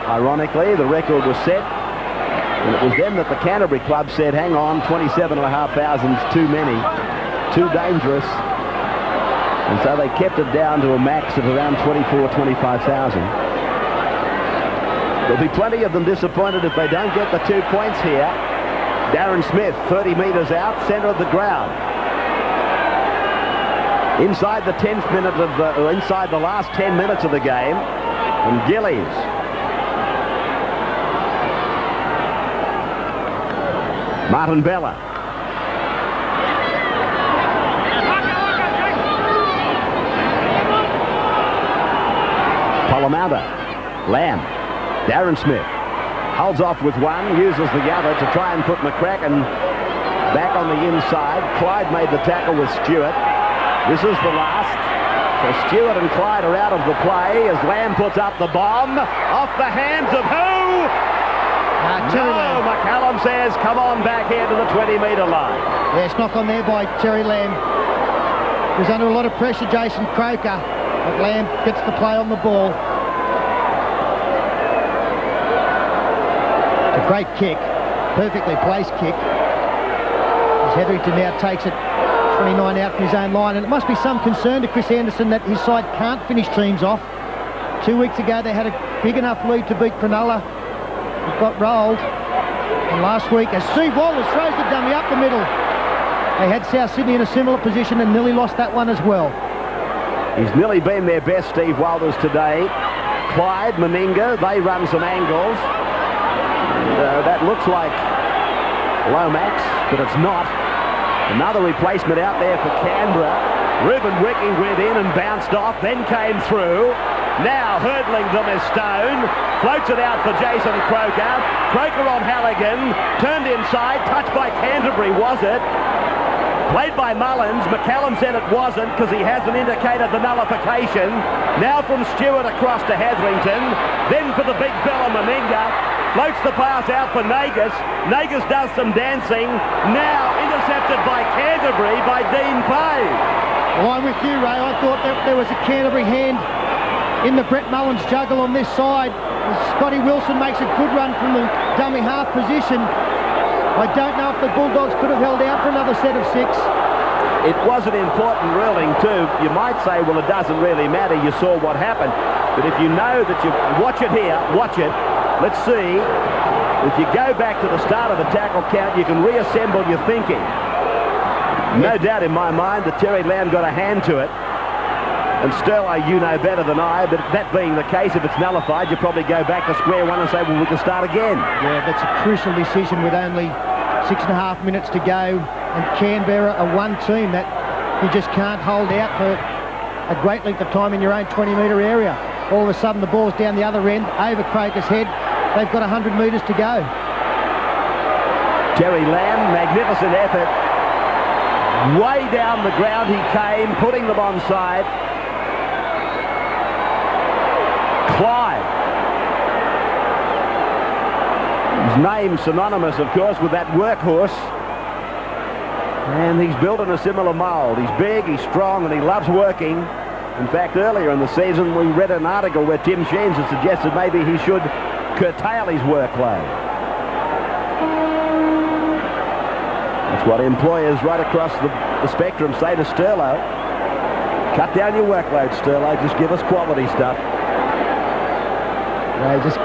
Ironically, the record was set, and it was then that the Canterbury club said, hang on, 27,500 is too many, too dangerous. And so they kept it down to a max of around 25,000. There'll be plenty of them disappointed if they don't get the 2 points here. Darren Smith, 30 metres out, centre of the ground. Inside the 10th minute of the, inside the last 10 minutes of the game, and Gillies. Martin Bella. Polla-Mounter. Lamb. Darren Smith. Holds off with one, uses the other to try and put McCracken back on the inside. Clyde made the tackle with Stuart. This is the last. So Stuart and Clyde are out of the play as Lamb puts up the bomb. Off the hands of who? No, McCallum says, come on back here to the 20-metre line.
Yeah, it's knocked on there by Terry Lamb. He was under a lot of pressure, Jason Croker, but Lamb gets the play on the ball. A great kick, perfectly placed kick. As Hetherington now takes it 29 out from his own line, and it must be some concern to Chris Anderson that his side can't finish teams off. 2 weeks ago they had a big enough lead to beat Cronulla. It got rolled, and last week as Steve Wallace throws the dummy up the middle, they had South Sydney in a similar position and nearly lost that one as well.
He's nearly been their best, Steve Walters, today. Clyde, Meninga, they run some angles. That looks like Lomax, but it's not. Another replacement out there for Canberra. Ruben Wiki went in and bounced off, then came through. Now hurdling them is Stone. Floats it out for Jason Croker. Croker on Halligan. Turned inside. Touched by Canterbury, was it? Played by Mullins. McCallum said it wasn't because he hasn't indicated the nullification. Now from Stuart across to Hetherington. Then for the big fella Meninga. Floats the pass out for Nagas. Nagas does some dancing. Now intercepted by Canterbury by Dean Page.
Well, I'm with you, Ray. I thought that there was a Canterbury hand in the Brett Mullins juggle on this side. Scotty Wilson makes a good run from the dummy half position. I don't know if the Bulldogs could have held out for another set of 6.
It was an important ruling too. You might say, well, it doesn't really matter. You saw what happened. But if you know that you watch it here, watch it. Let's see. If you go back to the start of the tackle count, you can reassemble your thinking. No doubt in my mind that Terry Lamb got a hand to it. And Sterlo, you know better than I, but that being the case, if it's nullified, you probably go back to square one and say, well, we can start again.
Yeah, that's a crucial decision with only 6.5 minutes to go. And Canberra are one team that you just can't hold out for a great length of time in your own 20-metre area. All of a sudden, the ball's down the other end, over Croker's head. They've got 100 metres to go.
Terry Lamb, magnificent effort. Way down the ground he came, putting them onside. Clyde. His name synonymous, of course, with that workhorse. And he's built in a similar mould. He's big, he's strong, and he loves working. In fact, earlier in the season, we read an article where Tim Sheens had suggested maybe he should curtail his workload. That's what employers right across the spectrum say to Sterlo. Cut down your workload, Sterlo. Just give us quality stuff.
No, just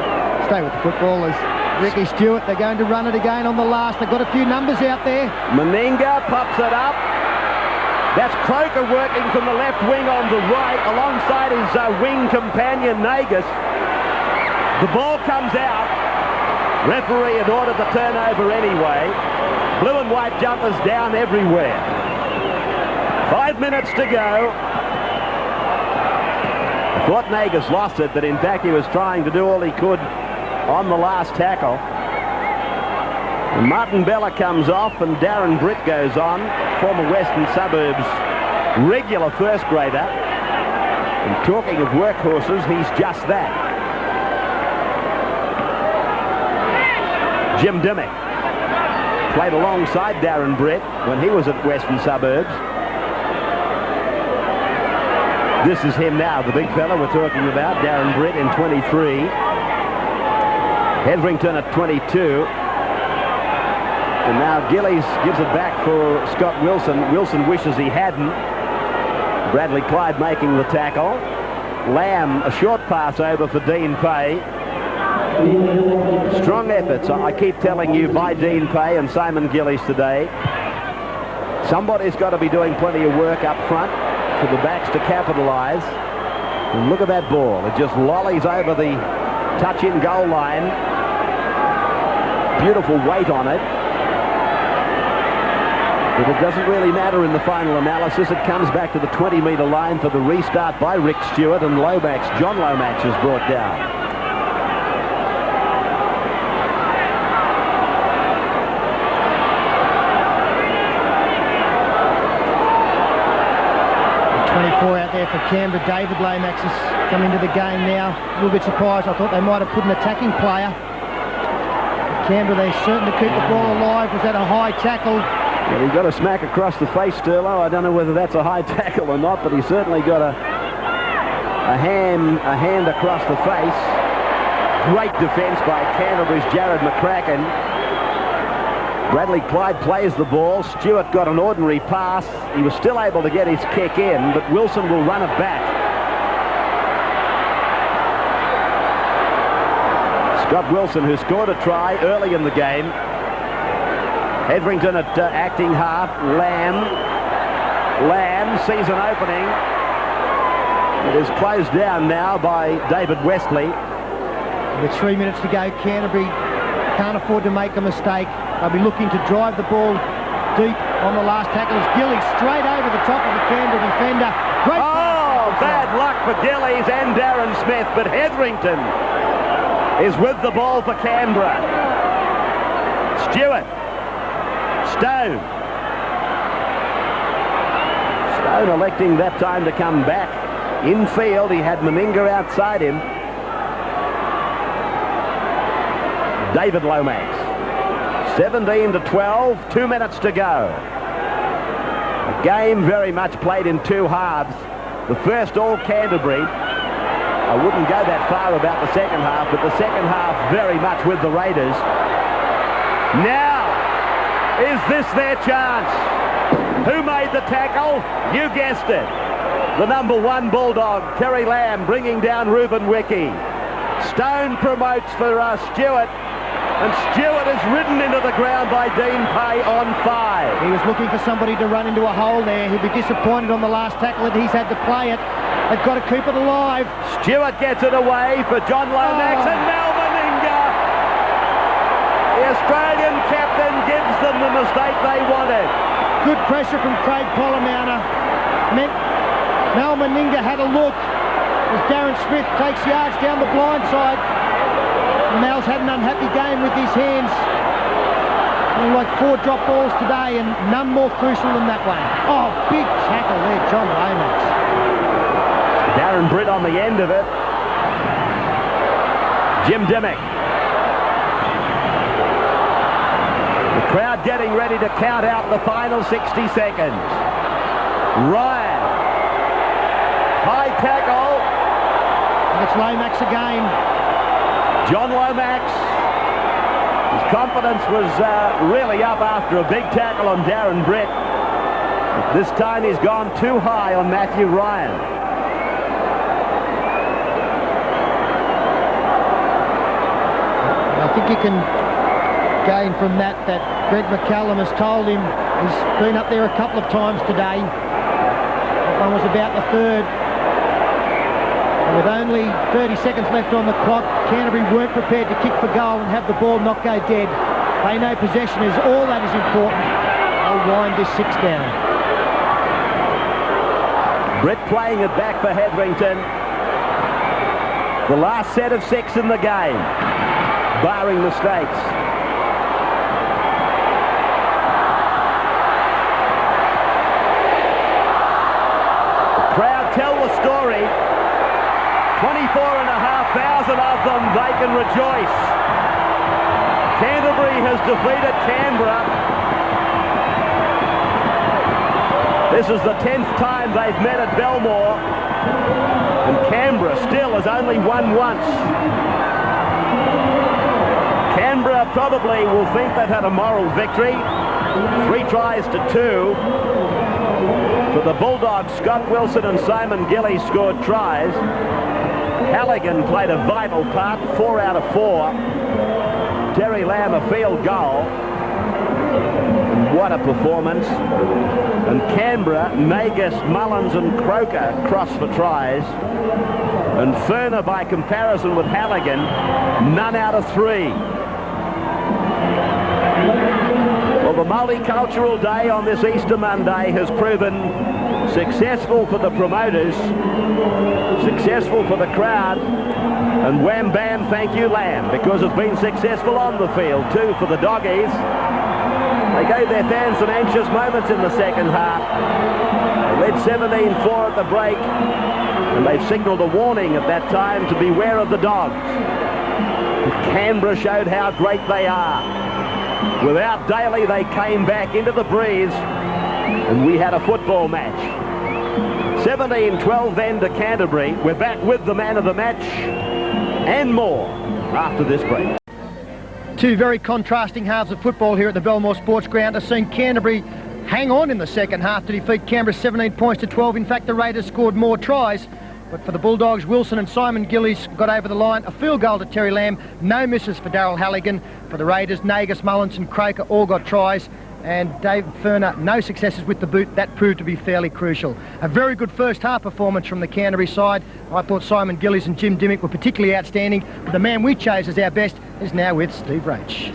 stay with the footballers. Ricky Stuart, they're going to run it again on the last. They've got a few numbers out there.
Meninga pops it up. That's Croker working from the left wing on the right alongside his wing companion Nagas. The ball comes out. Referee had ordered the turnover anyway. Blue and white jumpers down everywhere. 5 minutes to go. I thought Nagas lost it, but in fact he was trying to do all he could on the last tackle. And Martin Bella comes off and Darren Britt goes on, former Western Suburbs regular first grader. And talking of workhorses, he's just that. Jim Dymock played alongside Darren Britt when he was at Western Suburbs. This is him now, the big fella we're talking about, Darren Britt in 23. Hetherington at 22. And now Gillies gives it back for Scott Wilson. Wilson wishes he hadn't. Bradley Clyde making the tackle. Lamb, a short pass over for Dean Pay. Strong efforts, I keep telling you, by Dean Pay and Simon Gillies today. Somebody's got to be doing plenty of work up front for the backs to capitalise. And look at that ball. It just lollies over the touch-in goal line. Beautiful weight on it. But it doesn't really matter in the final analysis. It comes back to the 20-metre line for the restart by Rick Stuart, and Lomax, John Lomax, is brought down.
Out there for Canberra. David Lomax has come into the game now. A little bit surprised. I thought they might have put an attacking player. Canberra, they're certain to keep the ball alive. Was that a high tackle?
Well, he got a smack across the face, Sterlo. I don't know whether that's a high tackle or not, but he certainly got a hand across the face. Great defence by Canterbury's Jared McCracken. Bradley Clyde plays the ball. Stuart got an ordinary pass. He was still able to get his kick in, but Wilson will run it back. Scott Wilson, who scored a try early in the game. Hetherington at acting half. Lamb sees an opening. It is closed down now by David Westley.
With 3 minutes to go, Canterbury can't afford to make a mistake. They'll be looking to drive the ball deep on the last tackle. As Gillies straight over the top of the Canberra defender. Great
bad luck for Gillies and Darren Smith, but Hetherington is with the ball for Canberra. Stuart. Stone electing that time to come back. Infield, he had Meninga outside him. David Lomax. 17-12, 2 minutes to go. A game very much played in two halves. The first all Canterbury. I wouldn't go that far about the second half, but the second half very much with the Raiders. Now, is this their chance? Who made the tackle? You guessed it. The number 1 Bulldog, Terry Lamb, bringing down Ruben Wiki. Stone promotes for Stuart. And Stuart is ridden into the ground by Dean Pay on 5.
He was looking for somebody to run into a hole there. He'll be disappointed on the last tackle that he's had to play it. They've got to keep it alive.
Stuart gets it away for John Lomax and Meninga. The Australian captain gives them the mistake they wanted.
Good pressure from Craig Polla-Mounter. Meninga had a look as Darren Smith takes yards down the blind side. Mal's had an unhappy game with his hands. Like 4 drop balls today, and none more crucial than that one. Oh, big tackle there, John Lomax.
Darren Britt on the end of it. Jim Dymock. The crowd getting ready to count out the final 60 seconds. Ryan. High tackle.
And it's Lomax again.
John Lomax, his confidence was really up after a big tackle on Darren Britt. But this time he's gone too high on Matthew Ryan.
I think you can gain from that Greg McCallum has told him he's been up there a couple of times today. That one was about the third. And with only 30 seconds left on the clock, Canterbury weren't prepared to kick for goal and have the ball not go dead. They know possession is all that is important. They'll wind this 6 down.
Britt playing it back for Hetherington. The last set of 6 in the game, barring mistakes. The crowd tell the story. 24,500 of them, they can rejoice. Canterbury has defeated Canberra. This is the 10th time they've met at Belmore, and Canberra still has only won once. Canberra probably will think they've had a moral victory. 3 tries to 2. For the Bulldogs, Scott Wilson and Simon Gillies scored tries. Halligan played a vital part, 4 out of 4. Terry Lamb a field goal. What a performance. And Canberra, Nagas, Mullins and Croker cross for tries. And Furner, by comparison with Halligan, none out of 3. Well, the multicultural day on this Easter Monday has proven successful for the promoters, successful for the crowd, and wham bam, thank you Lamb, because it's been successful on the field too for the doggies. They gave their fans some anxious moments in the second half. They led 17-4 at the break, and they've signalled a warning at that time to beware of the dogs. But Canberra showed how great they are. Without Daley, they came back into the breeze, and we had a football match. 17-12 then to Canterbury. We're back with the man of the match and more after this break.
2 very contrasting halves of football here at the Belmore Sports Ground. I've seen Canterbury hang on in the second half to defeat Canberra 17 points to 12. In fact, the Raiders scored more tries. But for the Bulldogs, Wilson and Simon Gillies got over the line. A field goal to Terry Lamb. No misses for Daryl Halligan. For the Raiders, Nagas, Mullins and Croker all got tries. And David Furner, no successes with the boot. That proved to be fairly crucial. A very good first half performance from the Canterbury side. I thought Simon Gillies and Jim Dymock were particularly outstanding. But the man we chose as our best is now with Steve Roach.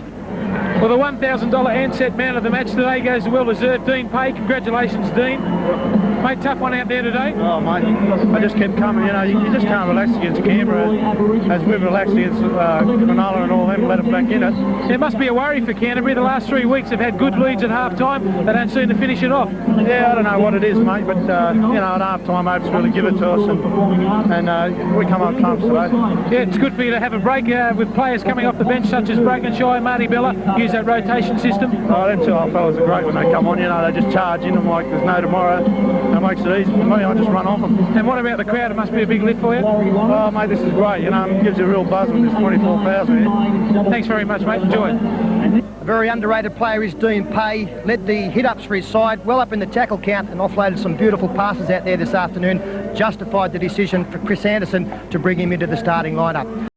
Well, the $1,000 handset man of the match today goes to well-deserved Dean Pay. Congratulations, Dean. Mate, tough one out there today.
Oh, mate, I just kept coming. You know, you just can't relax against Canberra as we've relaxed against Cronulla and all them, let them back in it.
There must be a worry for Canterbury. The last 3 weeks have had good leads at half-time. They don't seem to finish it off.
Yeah, I don't know what it is, mate, but, you know, at half-time, Oaks really give it to us, and we come on trumps today.
Yeah, it's good for you to have a break with players coming off the bench, such as Brokenshire and Marty Bella. Use that rotation system.
Oh, them 2 old fellas are great when they come on. You know, they just charge in them like there's no tomorrow. It makes it easy for me. I just run off them.
And what about the crowd? It must be a big lift for you.
Oh, mate, this is great. You know, it gives you a real buzz when there's 24,000 here.
Thanks very much, mate. Enjoy it.
A very underrated player is Dean Pay. Led the hit-ups for his side, well up in the tackle count, and offloaded some beautiful passes out there this afternoon. Justified the decision for Chris Anderson to bring him into the starting lineup.